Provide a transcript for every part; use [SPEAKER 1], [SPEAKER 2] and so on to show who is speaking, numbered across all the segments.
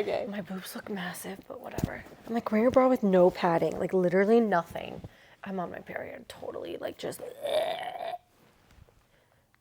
[SPEAKER 1] Okay.
[SPEAKER 2] My boobs look massive, but whatever. I'm like, wear a bra with no padding, like literally nothing. I'm on my period, totally, like just.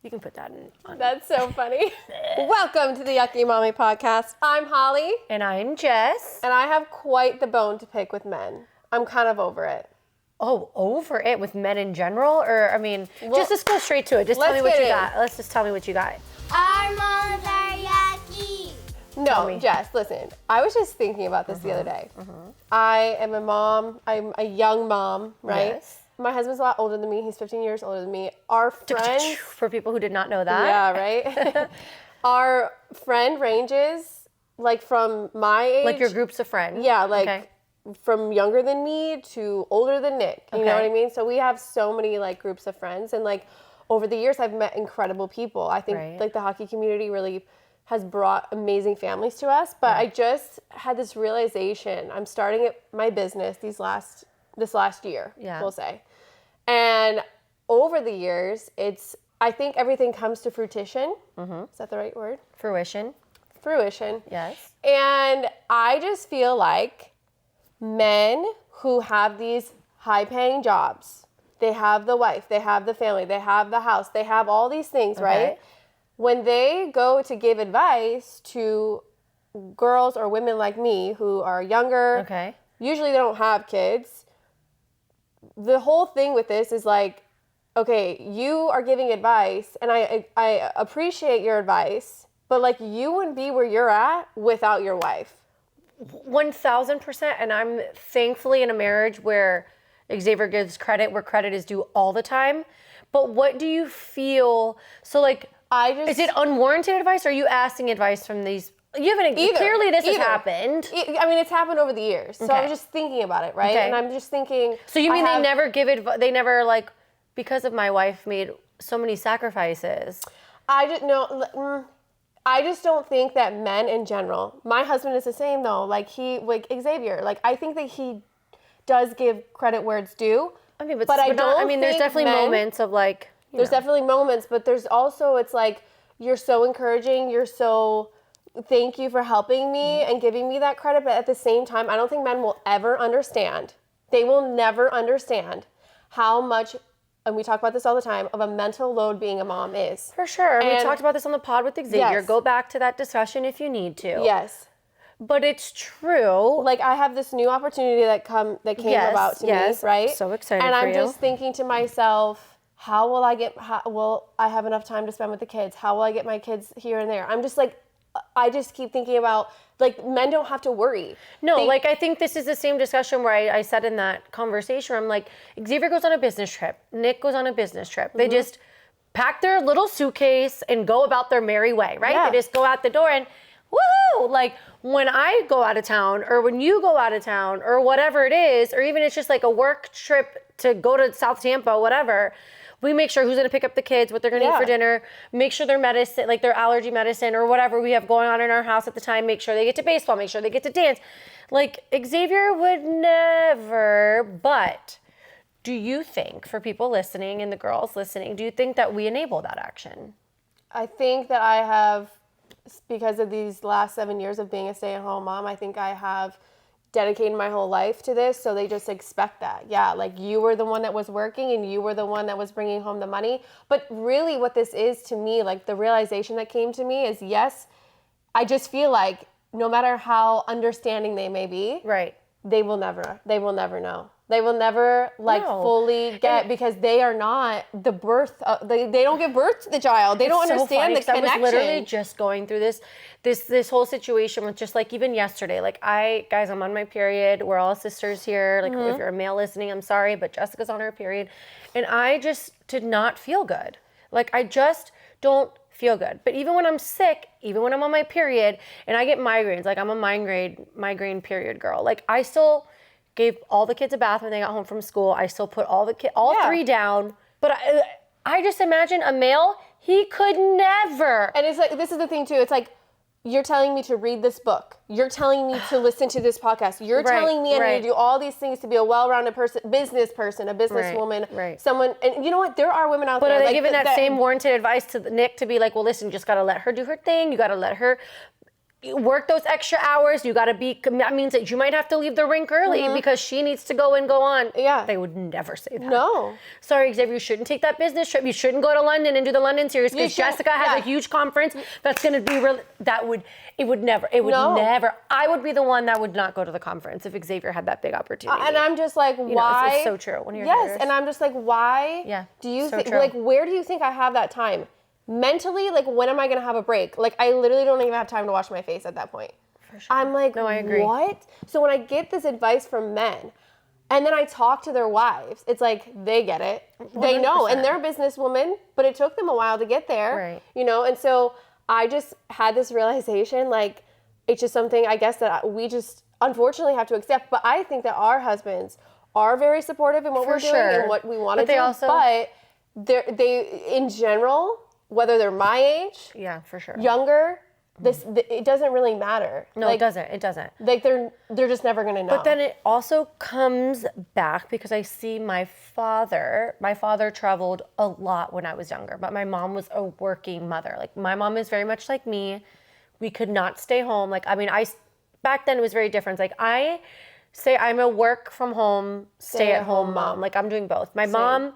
[SPEAKER 2] You can put that in.
[SPEAKER 1] That's so funny. Welcome to the Yucky Mommy podcast. I'm Holly.
[SPEAKER 2] And I'm Jess.
[SPEAKER 1] And I have quite the bone to pick with men. I'm kind of over it.
[SPEAKER 2] Oh, over it with men in general? Or, I mean, just go straight to it. Just tell me what you got. Let's just tell me what you got.
[SPEAKER 3] Our moms are yucky.
[SPEAKER 1] No, Jess, listen. I was just thinking about this the other day. I am a mom. I'm a young mom, right?
[SPEAKER 2] Yes.
[SPEAKER 1] My husband's a lot older than me. He's 15 years older than me. Our friends...
[SPEAKER 2] For people who did not know that.
[SPEAKER 1] Yeah, right? Our friend ranges, like, from my age...
[SPEAKER 2] Like your groups of friends?
[SPEAKER 1] Yeah, like, from younger than me to older than Nick. You know what I mean? So we have so many, like, groups of friends. And, like, over the years, I've met incredible people. I think, like, the hockey community really has brought amazing families to us. But I just had this realization. I'm starting my business this last year, we'll say. And over the years, I think everything comes to fruition. Is that the right word?
[SPEAKER 2] Fruition.
[SPEAKER 1] Yes. And I just feel like men who have these high-paying jobs, they have the wife, they have the family, they have the house, they have all these things, right? When they go to give advice to girls or women like me who are younger, usually they don't have kids. The whole thing with this is like, okay, you are giving advice, and I appreciate your advice, but like you wouldn't be where you're at without your wife.
[SPEAKER 2] 1,000%, and I'm thankfully in a marriage where Xavier gives credit where credit is due all the time. But what do you feel? So like, is it unwarranted advice? Or are you asking advice from these? You haven't. Clearly, this has happened.
[SPEAKER 1] I mean, it's happened over the years. So I was just thinking about it, right? And I'm just thinking.
[SPEAKER 2] So you mean they never give advice? They never like, because of my wife made so many sacrifices. I
[SPEAKER 1] just don't think that men in general. My husband is the same though. Like Xavier. Like I think that he does give credit where it's due.
[SPEAKER 2] I mean, but I don't. I mean, there's definitely moments of like.
[SPEAKER 1] There's definitely moments, but there's also it's like you're so encouraging. You're so. Thank you for helping me and giving me that credit. But at the same time, I don't think men will ever understand. They will never understand how much, and we talk about this all the time, of a mental load being a mom is.
[SPEAKER 2] For sure. And we talked about this on the pod with Xavier.
[SPEAKER 1] Yes.
[SPEAKER 2] Go back to that discussion if you need to.
[SPEAKER 1] Yes.
[SPEAKER 2] But it's true.
[SPEAKER 1] Like I have this new opportunity that came about to me, right?
[SPEAKER 2] So excited
[SPEAKER 1] and
[SPEAKER 2] for
[SPEAKER 1] I'm just thinking to myself, will I have enough time to spend with the kids? How will I get my kids here and there? I'm just like, I just keep thinking about, like, men don't have to worry.
[SPEAKER 2] No, I think this is the same discussion where I said in that conversation, I'm like, Xavier goes on a business trip. Nick goes on a business trip. They just pack their little suitcase and go about their merry way, right? Yeah. They just go out the door and, woo! Like, when I go out of town or when you go out of town or whatever it is, or even it's just like a work trip to go to South Tampa, whatever, we make sure who's going to pick up the kids, what they're going to eat for dinner, make sure their medicine, like their allergy medicine or whatever we have going on in our house at the time, make sure they get to baseball, make sure they get to dance. Like Xavier would never, but do you think, for people listening and the girls listening, do you think that we enable that action?
[SPEAKER 1] I think that I have, because of these last 7 years of being a stay-at-home mom, I think I have dedicated my whole life to this, so they just expect that. Yeah, like you were the one that was working and you were the one that was bringing home the money. But really what this is to me, like the realization that came to me is, yes, I just feel like no matter how understanding they may be, they will never know. They will never fully get, because they are not the birth. They don't give birth to the child. They don't understand the connection.
[SPEAKER 2] I was literally just going through this whole situation with just like even yesterday. Like I'm on my period. We're all sisters here. Like if you're a male listening, I'm sorry, but Jessica's on her period, and I just did not feel good. Like I just don't feel good. But even when I'm sick, even when I'm on my period, and I get migraines, like I'm a migraine period girl. Like I still gave all the kids a bath when they got home from school. I still put all three down. But I just imagine a male, he could never.
[SPEAKER 1] And it's like, this is the thing too. It's like, you're telling me to read this book. You're telling me to listen to this podcast. You're telling me I need to do all these things to be a well-rounded person, a businesswoman, someone. And you know what? There are women out there.
[SPEAKER 2] But are they giving that same warranted advice to Nick to be like, well, listen, you just got to let her do her thing. You got to let her. you work those extra hours. You got to be, that means that you might have to leave the rink early because she needs to go and go on.
[SPEAKER 1] Yeah.
[SPEAKER 2] They would never say that.
[SPEAKER 1] No.
[SPEAKER 2] Sorry, Xavier, you shouldn't take that business trip. You shouldn't go to London and do the London series because Jessica has a huge conference that's going to be really, it would never. I would be the one that would not go to the conference if Xavier had that big opportunity.
[SPEAKER 1] And I'm just like, why?
[SPEAKER 2] It's so true. When you're
[SPEAKER 1] and I'm just like, why?
[SPEAKER 2] Yeah.
[SPEAKER 1] Do you
[SPEAKER 2] so
[SPEAKER 1] think,
[SPEAKER 2] true.
[SPEAKER 1] like, where do you think I have that time? Mentally, like, when am I going to have a break? Like, I literally don't even have time to wash my face at that point.
[SPEAKER 2] For sure.
[SPEAKER 1] I'm like,
[SPEAKER 2] no, I agree.
[SPEAKER 1] What? So when I get this advice from men, and then I talk to their wives, it's like, they get it. 100%. They know, and they're businesswomen, but it took them a while to get there.
[SPEAKER 2] Right.
[SPEAKER 1] You know, and so I just had this realization, like, it's just something, I guess, that we just unfortunately have to accept. But I think that our husbands are very supportive in what we're doing and what we want to do. But they, in general, whether they're my age,
[SPEAKER 2] yeah, for sure,
[SPEAKER 1] younger, it doesn't really matter.
[SPEAKER 2] No,
[SPEAKER 1] like,
[SPEAKER 2] it doesn't. It doesn't.
[SPEAKER 1] Like they're just never gonna know.
[SPEAKER 2] But then it also comes back because I see my father. My father traveled a lot when I was younger, but my mom was a working mother. Like my mom is very much like me. We could not stay home. Like, I mean, back then it was very different. Like I say I'm a work from home, stay at home mom. Like I'm doing both. My mom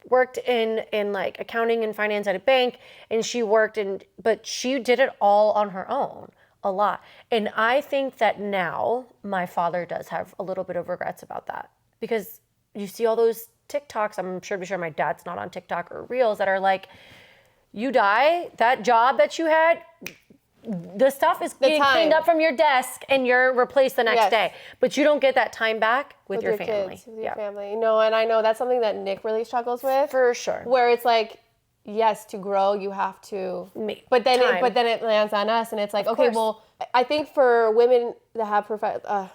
[SPEAKER 2] worked in like accounting and finance at a bank, and she worked but she did it all on her own a lot. And I think that now my father does have a little bit of regrets about that, because you see all those TikToks. I'm sure my dad's not on TikTok or Reels that are like, you die, that job that you had, the stuff is getting cleaned up from your desk and you're replaced the next day. But you don't get that time back with your family.
[SPEAKER 1] Kids, with your family. No, and I know that's something that Nick really struggles with.
[SPEAKER 2] For sure.
[SPEAKER 1] Where it's like, yes, to grow you have to but then it lands on us, and it's like, okay, well, I think for women that have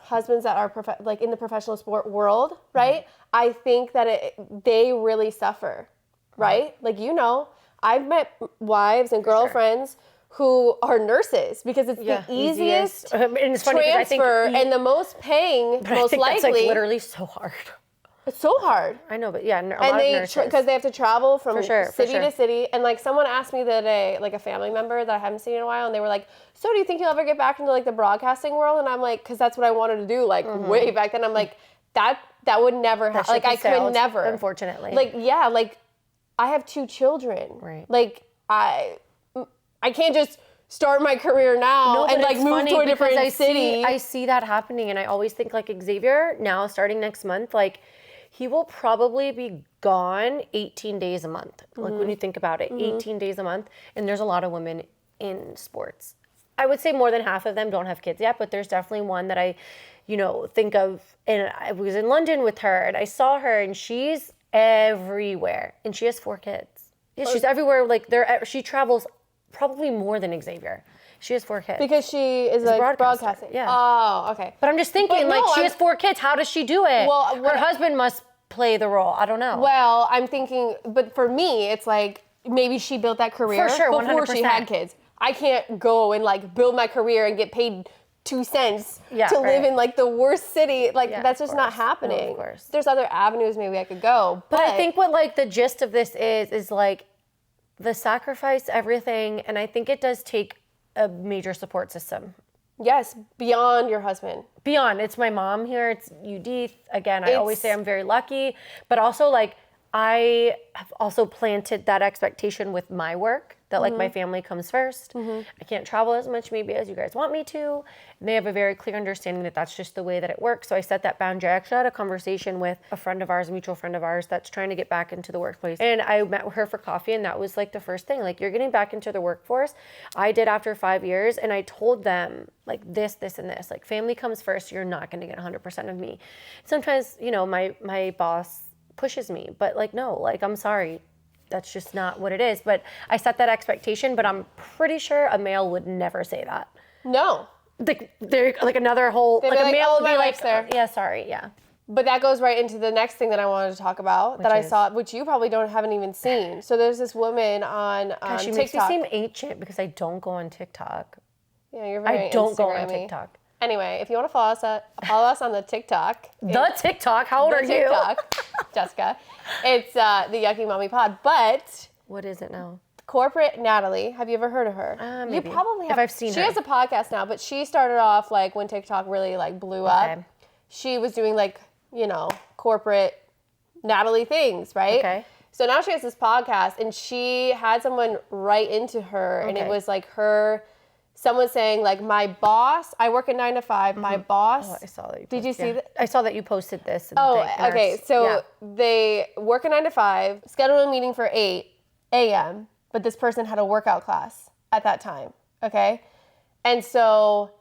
[SPEAKER 1] husbands that are like in the professional sport world, right? Mm-hmm. I think that they really suffer, right? Like, you know, I've met wives and girlfriends who are nurses because it's the easiest
[SPEAKER 2] and it's funny
[SPEAKER 1] transfer
[SPEAKER 2] I think
[SPEAKER 1] and the most paying, most likely.
[SPEAKER 2] That's like literally so hard.
[SPEAKER 1] It's so hard.
[SPEAKER 2] I know, but yeah,
[SPEAKER 1] because they have to travel from city to city. And like someone asked me the other day, like a family member that I haven't seen in a while, and they were like, "So do you think you'll ever get back into like the broadcasting world?" And I'm like, "Cause that's what I wanted to do, like way back then." I'm like, that would never happen. Like I could never.
[SPEAKER 2] Unfortunately.
[SPEAKER 1] Like like I have 2 children.
[SPEAKER 2] Right.
[SPEAKER 1] Like I can't just start my career now and like move to a different city.
[SPEAKER 2] I see that happening, and I always think like Xavier now starting next month, like he will probably be gone 18 days a month. Like when you think about it, 18 days a month. And there's a lot of women in sports. I would say more than half of them don't have kids yet, but there's definitely one that I, think of. And I was in London with her and I saw her, and she's everywhere, and she has 4 kids. Yeah, she's everywhere. Like she travels probably more than Xavier. She has 4 kids.
[SPEAKER 1] Because she is like broadcasting.
[SPEAKER 2] Yeah.
[SPEAKER 1] Oh, okay.
[SPEAKER 2] But I'm just thinking, she has 4 kids. How does she do it? Well, her husband must play the role. I don't know.
[SPEAKER 1] Well, I'm thinking, but for me, it's like maybe she built that career before 100%. She had kids. I can't go and like build my career and get paid 2 cents to live in like the worst city. Like that's just not happening. No, of course. There's other avenues maybe I could go.
[SPEAKER 2] But I think what like the gist of this is like the sacrifice, everything, and I think it does take a major support system.
[SPEAKER 1] Yes, beyond your husband.
[SPEAKER 2] Beyond. It's my mom here. It's Judith. Again, I always say I'm very lucky, but also like I have also planted that expectation with my work that like my family comes first. I can't travel as much maybe as you guys want me to. And they have a very clear understanding that that's just the way that it works. So I set that boundary. I actually had a conversation with a friend of ours, a mutual friend of ours that's trying to get back into the workplace. And I met with her for coffee, and that was like the first thing. Like, you're getting back into the workforce. I did after 5 years, and I told them like this, and this. Like, family comes first. You're not going to get 100% of me. Sometimes, my boss pushes me, but like, no, like, I'm sorry. That's just not what it is. But I set that expectation, but I'm pretty sure a male would never say that.
[SPEAKER 1] No.
[SPEAKER 2] Like, they're like another whole, like a male would be like, yeah, sorry, yeah.
[SPEAKER 1] But that goes right into the next thing that I wanted to talk about I saw, which you probably haven't even seen. So there's this woman on TikTok.
[SPEAKER 2] She makes me seem ancient because I don't go on TikTok.
[SPEAKER 1] Yeah, you're very
[SPEAKER 2] I don't go on TikTok.
[SPEAKER 1] Anyway, if you want to follow us on the TikTok.
[SPEAKER 2] TikTok? How old are you?
[SPEAKER 1] TikTok, Jessica. It's the Yucky Mommy Pod. But
[SPEAKER 2] what is it now?
[SPEAKER 1] corporate Natalie. Have you ever heard of her?
[SPEAKER 2] Maybe.
[SPEAKER 1] You probably have.
[SPEAKER 2] If I've seen
[SPEAKER 1] she
[SPEAKER 2] her.
[SPEAKER 1] has a podcast now, but she started off like when TikTok really like blew up.
[SPEAKER 2] Okay.
[SPEAKER 1] She was doing like, corporate Natalie things, right?
[SPEAKER 2] Okay.
[SPEAKER 1] So now she has this podcast, and she had someone write into her, and it was like someone saying like, my boss, I work at 9 to 5, my boss.
[SPEAKER 2] Oh, I saw that.
[SPEAKER 1] Did you see that?
[SPEAKER 2] I saw that you posted this.
[SPEAKER 1] Okay. So they work at 9 to 5, schedule a meeting for 8 a.m., but this person had a workout class at that time. Okay. And so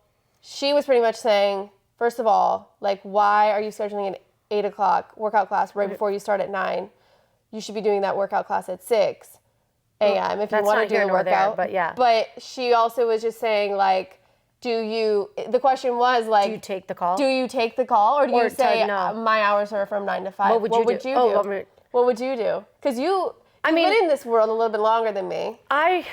[SPEAKER 1] she was pretty much saying, first of all, like, why are you scheduling an 8 o'clock workout class right before you start at 9? You should be doing that workout class at 6 a.m. if you want to do the workout.
[SPEAKER 2] But yeah.
[SPEAKER 1] But she also was just saying, like, the question was, like,
[SPEAKER 2] do you take the call?
[SPEAKER 1] Do you take the call, or do you say,
[SPEAKER 2] no?
[SPEAKER 1] My hours are from 9 to 5?
[SPEAKER 2] What would you do?
[SPEAKER 1] What would you do? Because you've been in this world a little bit longer than me. I'm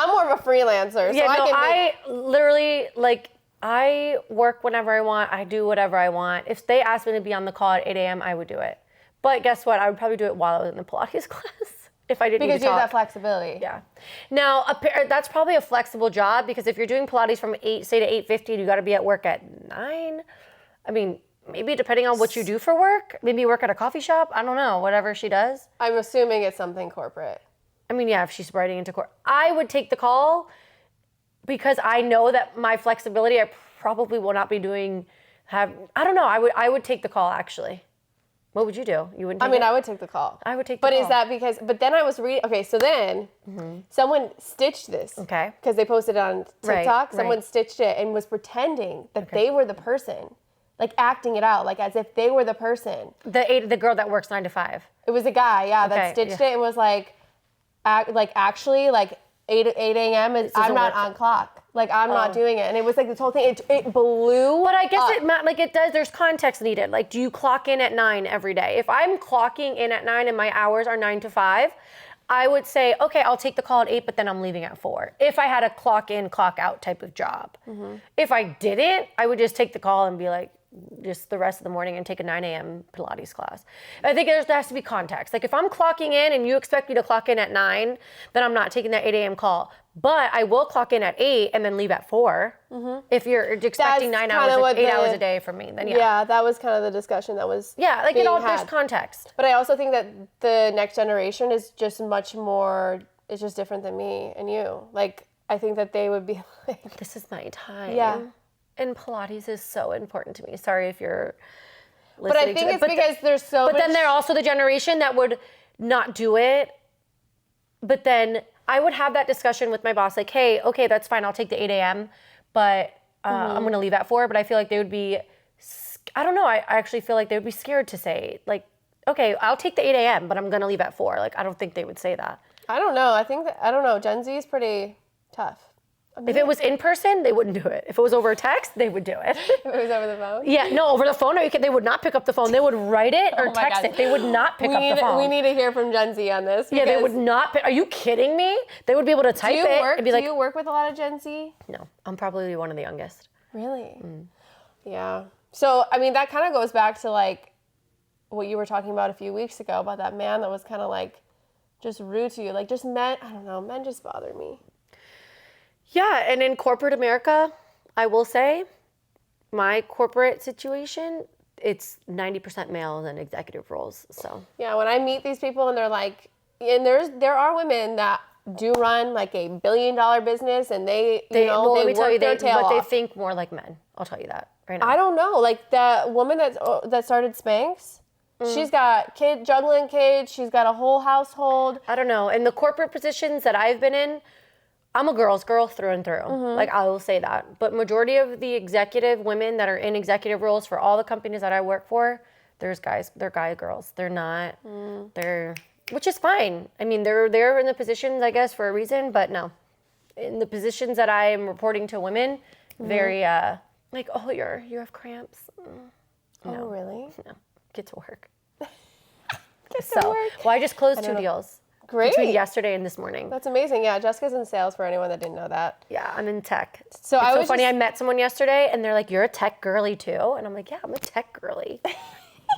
[SPEAKER 1] more of a freelancer, so
[SPEAKER 2] I literally, like, I work whenever I want. I do whatever I want. If they asked me to be on the call at 8 a.m., I would do it. But guess what? I would probably do it while I was in the Pilates class if I didn't need to talk.
[SPEAKER 1] Because you have that flexibility.
[SPEAKER 2] Yeah. Now, that's probably a flexible job, because if you're doing Pilates from 8, say to 8:50, you got to be at work at 9. I mean, maybe depending on what you do for work, maybe you work at a coffee shop. I don't know, whatever she does.
[SPEAKER 1] I'm assuming it's something corporate.
[SPEAKER 2] I mean, yeah, if she's writing into court. I would take the call because I know that my flexibility, I probably will not be doing, I don't know, I would take the call, actually. What would you do? You wouldn't take it?
[SPEAKER 1] I would take the call.
[SPEAKER 2] I would take the call.
[SPEAKER 1] But is that because, but then I was reading, okay, so then someone stitched this.
[SPEAKER 2] Okay.
[SPEAKER 1] Because they posted it on TikTok.
[SPEAKER 2] Right.
[SPEAKER 1] Someone stitched it and was pretending that they were the person. Like acting it out, like as if they were the person.
[SPEAKER 2] The girl that works 9 to 5.
[SPEAKER 1] It was a guy, that stitched it and was like, actually, like 8 a.m. is, I'm not on clock. Like, I'm not doing it. And it was like this whole thing, it blew
[SPEAKER 2] But I guess
[SPEAKER 1] up.
[SPEAKER 2] it does, there's context needed. Like, do you clock in at 9 every day? If I'm clocking in at 9 and my hours are 9 to 5, I would say, okay, I'll take the call at 8, but then I'm leaving at 4. If I had a clock in, clock out type of job. If I didn't, I would just take the call and be like, just the rest of the morning and take a 9 a.m. Pilates class. I think there has to be context. Like, if I'm clocking in and you expect me to clock in at 9, then I'm not taking that 8 a.m. call. But I will clock in at 8 and then leave at 4. If you're expecting 9 hours, 8 hours a day from me, then yeah.
[SPEAKER 1] Yeah, that was kind of the discussion that was
[SPEAKER 2] like
[SPEAKER 1] being
[SPEAKER 2] it all,
[SPEAKER 1] had.
[SPEAKER 2] there's context.
[SPEAKER 1] But I also think that the next generation is just much more, it's just different than me and you. Like, I think that they would be like,
[SPEAKER 2] this is my time.
[SPEAKER 1] Yeah.
[SPEAKER 2] And Pilates is so important to me. Sorry if you're listening.
[SPEAKER 1] But I think it's because there's so much.
[SPEAKER 2] But then they're also the generation that would not do it. But then I would have that discussion with my boss, like, hey, okay, that's fine. I'll take the 8 a.m., but I'm going to leave at 4. But I feel like they would be, I don't know. I actually feel like they would be scared to say, like, okay, I'll take the 8 a.m., but I'm going to leave at 4. Like, I don't think they would say that.
[SPEAKER 1] I don't know. I don't know. Gen Z is pretty tough.
[SPEAKER 2] If it was in person, they wouldn't do it. If it was over text, they would do it.
[SPEAKER 1] If it was over the phone?
[SPEAKER 2] Yeah, no, over the phone, they would not pick up the phone. They would write it or text it. They would not pick up the phone.
[SPEAKER 1] We need to hear from Gen Z on this.
[SPEAKER 2] Yeah, they would not pick. Are you kidding me? They would be able to type it and be like,
[SPEAKER 1] do you work with a lot of Gen Z?
[SPEAKER 2] No, I'm probably one of the youngest.
[SPEAKER 1] Really? Yeah. So, I mean, that kind of goes back to like what you were talking about a few weeks ago about that man that was kind of like just rude to you. Like just men, I don't know, men just bother me.
[SPEAKER 2] Yeah, and in corporate America, I will say, my corporate situation, it's 90% males in executive roles. So
[SPEAKER 1] yeah, when I meet these people and they're like, and there are women that do run like $1 billion business, and they work their tail off.
[SPEAKER 2] But they think more like men. I'll tell you that right now.
[SPEAKER 1] I don't know, like that woman that started Spanx. She's got juggling kids. She's got a whole household.
[SPEAKER 2] I don't know. In the corporate positions that I've been in, I'm a girl's girl through and through. Like, I will say that. But majority of the executive women that are in executive roles for all the companies that I work for, they're guy girls. They're not, which is fine. I mean, they're in the positions, I guess, for a reason, but no. In the positions that I am reporting to women, very, like, oh, you have cramps.
[SPEAKER 1] No. Oh, really?
[SPEAKER 2] No, get to work. Well, I just closed 2 deals.
[SPEAKER 1] Great.
[SPEAKER 2] Between yesterday and this morning.
[SPEAKER 1] That's amazing. Yeah, Jessica's in sales for anyone that didn't know that.
[SPEAKER 2] Yeah, I'm in tech.
[SPEAKER 1] So
[SPEAKER 2] it's so funny. I met someone yesterday and they're like, "You're a tech girly too," and I'm like, "Yeah, I'm a tech girly."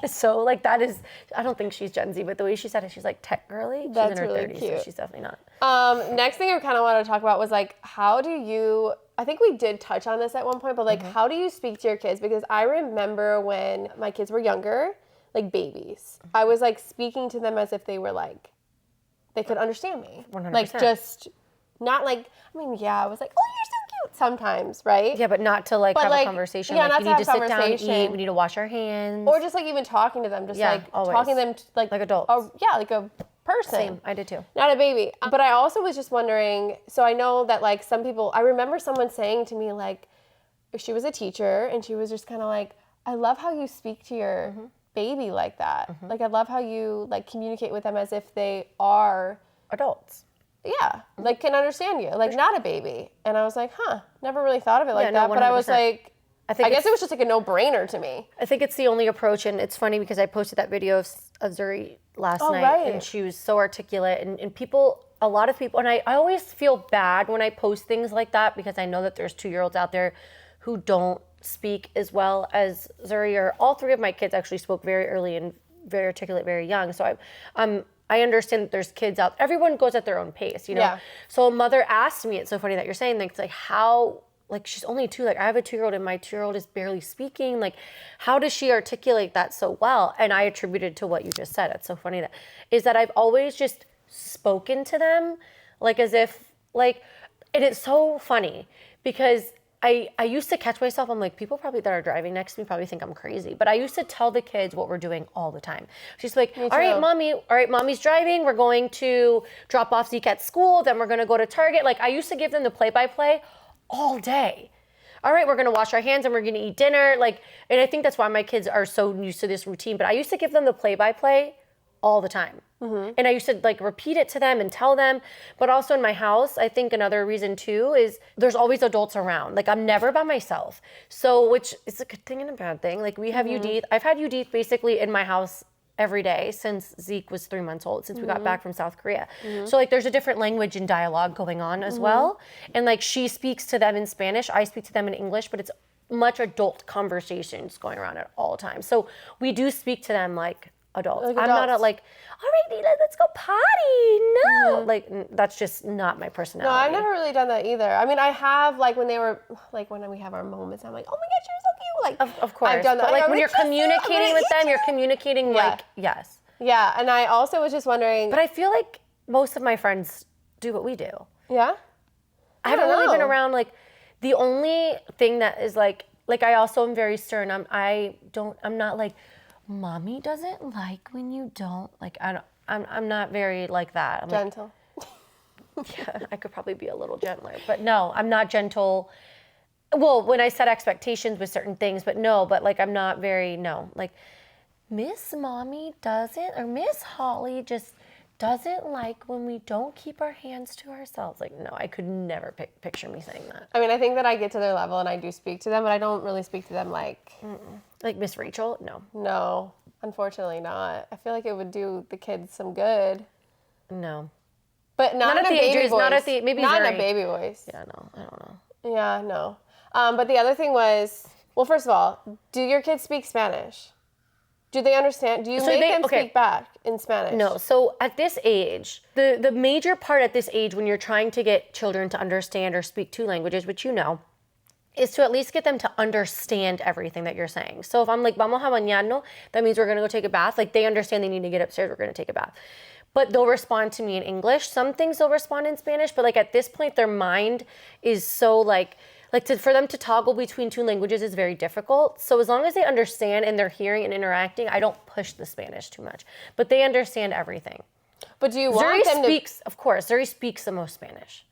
[SPEAKER 2] So like that is, I don't think she's Gen Z, but the way she said it, she's like tech girly. She's
[SPEAKER 1] That's
[SPEAKER 2] in her
[SPEAKER 1] really
[SPEAKER 2] 30s,
[SPEAKER 1] cute.
[SPEAKER 2] so she's definitely not.
[SPEAKER 1] Next thing I kind of want to talk about was like, how do you, I think we did touch on this at one point, but like, how do you speak to your kids? Because I remember when my kids were younger, like babies, I was like speaking to them as if they were like, they could understand me.
[SPEAKER 2] 100%.
[SPEAKER 1] Like just not like, I mean, yeah, I was like, oh, you're so cute sometimes, right?
[SPEAKER 2] Yeah, but not to like
[SPEAKER 1] But,
[SPEAKER 2] have
[SPEAKER 1] like,
[SPEAKER 2] a conversation.
[SPEAKER 1] yeah,
[SPEAKER 2] like
[SPEAKER 1] not
[SPEAKER 2] you
[SPEAKER 1] to
[SPEAKER 2] need
[SPEAKER 1] have
[SPEAKER 2] to sit down,
[SPEAKER 1] conversation.
[SPEAKER 2] eat. We need to wash our hands.
[SPEAKER 1] Or just like even talking to them, just
[SPEAKER 2] Yeah,
[SPEAKER 1] like
[SPEAKER 2] always.
[SPEAKER 1] talking to them like
[SPEAKER 2] adults.
[SPEAKER 1] Like a person.
[SPEAKER 2] Same, I did too.
[SPEAKER 1] Not a baby. But I also was just wondering, so I know that like some people, I remember someone saying to me like, she was a teacher and she was just kind of like, I love how you speak to your baby like that. Like I love how you like communicate with them as if they are
[SPEAKER 2] Adults.
[SPEAKER 1] yeah, like can understand you, like not a baby. And I was like, never really thought of it like
[SPEAKER 2] no,
[SPEAKER 1] that. But I was
[SPEAKER 2] 100%.
[SPEAKER 1] like,
[SPEAKER 2] I think
[SPEAKER 1] I guess
[SPEAKER 2] it's-
[SPEAKER 1] it was just like a no-brainer to me.
[SPEAKER 2] I think it's the only approach, and it's funny because I posted that video of Zuri last night,
[SPEAKER 1] right.
[SPEAKER 2] and she was so articulate, and people, a lot of people, and I always feel bad when I post things like that because I know that there's 2-year-olds out there who don't speak as well as Zuri, or all 3 of my kids actually spoke very early and very articulate, very young. So I understand that there's kids out, everyone goes at their own pace, you know?
[SPEAKER 1] Yeah.
[SPEAKER 2] So a mother asked me, it's so funny that you're saying, like, it's like how, like she's only 2, like I have a 2-year-old and my 2-year-old is barely speaking. Like, how does she articulate that so well? And I attributed to what you just said. It's so funny that I've always just spoken to them like as if like, and it's so funny because I used to catch myself, I'm like, people probably that are driving next to me probably think I'm crazy, but I used to tell the kids what we're doing all the time. She's like, all right, mommy's driving. We're going to drop off Zeke at school. Then we're going to go to Target. Like I used to give them the play-by-play all day. All right, we're going to wash our hands and we're going to eat dinner. Like, and I think that's why my kids are so used to this routine, but I used to give them the play-by-play all the time. And I used to like repeat it to them and tell them. But also in my house, I think another reason too is there's always adults around. Like I'm never by myself. So, which is a good thing and a bad thing. Like we have Udith. I've had Udith basically in my house every day since Zeke was 3 months old, since we got back from South Korea. So like there's a different language and dialogue going on as well. And like she speaks to them in Spanish, I speak to them in English, but it's much adult conversations going around at all times. So we do speak to them like adults. I'm not a like, all right, Nina, let's go potty. No, like that's just not my
[SPEAKER 1] No,
[SPEAKER 2] personality.
[SPEAKER 1] I've never really done that either. I mean, I have like when they were like when we have our moments, I'm like, oh my gosh, you're so cute. Like,
[SPEAKER 2] Of course.
[SPEAKER 1] I've done that.
[SPEAKER 2] But like
[SPEAKER 1] I'm
[SPEAKER 2] when you're
[SPEAKER 1] "Kiss you, I'm
[SPEAKER 2] communicating
[SPEAKER 1] gonna
[SPEAKER 2] with
[SPEAKER 1] eat
[SPEAKER 2] them,
[SPEAKER 1] you."
[SPEAKER 2] you're communicating
[SPEAKER 1] Yeah.
[SPEAKER 2] like, yes.
[SPEAKER 1] Yeah, and I also was just wondering.
[SPEAKER 2] But I feel like most of my friends do what we do.
[SPEAKER 1] Yeah.
[SPEAKER 2] I haven't really been
[SPEAKER 1] know.
[SPEAKER 2] around like the only thing that is like I also am very stern. I'm not like, mommy doesn't like when you don't like I'm not very like that. I'm like,
[SPEAKER 1] Gentle.
[SPEAKER 2] yeah, I could probably be a little gentler, but no, I'm not gentle. Well, when I set expectations with certain things, but like I'm not very, like Miss Mommy doesn't, or Miss Holly just doesn't like when we don't keep our hands to ourselves. Like, no, I could never picture me saying that.
[SPEAKER 1] I mean, I think that I get to their level and I do speak to them, but I don't really speak to them like.
[SPEAKER 2] Like Miss Rachel, no.
[SPEAKER 1] No, unfortunately not. I feel like it would do the kids some good,
[SPEAKER 2] No.
[SPEAKER 1] but not in
[SPEAKER 2] at
[SPEAKER 1] a
[SPEAKER 2] the
[SPEAKER 1] baby
[SPEAKER 2] ages,
[SPEAKER 1] voice.
[SPEAKER 2] not at the- maybe
[SPEAKER 1] not in
[SPEAKER 2] Zuri.
[SPEAKER 1] a baby voice.
[SPEAKER 2] Yeah, no, I don't know.
[SPEAKER 1] Yeah, no. But the other thing was, well, first of all, do your kids speak Spanish? Do they understand? Do you make them speak back in Spanish?
[SPEAKER 2] No, so at this age, the major part at this age when you're trying to get children to understand or speak 2 languages, which you know, is to at least get them to understand everything that you're saying. So if I'm like, vamos a bañarnos, that means we're gonna go take a bath. Like they understand they need to get upstairs, we're gonna take a bath. But they'll respond to me in English. Some things they'll respond in Spanish, but like at this point, their mind is so like for them to toggle between 2 languages is very difficult. So as long as they understand and they're hearing and interacting, I don't push the Spanish too much. But they understand everything.
[SPEAKER 1] But do you want
[SPEAKER 2] Zuri
[SPEAKER 1] them
[SPEAKER 2] speaks, of course, Zuri speaks the most Spanish.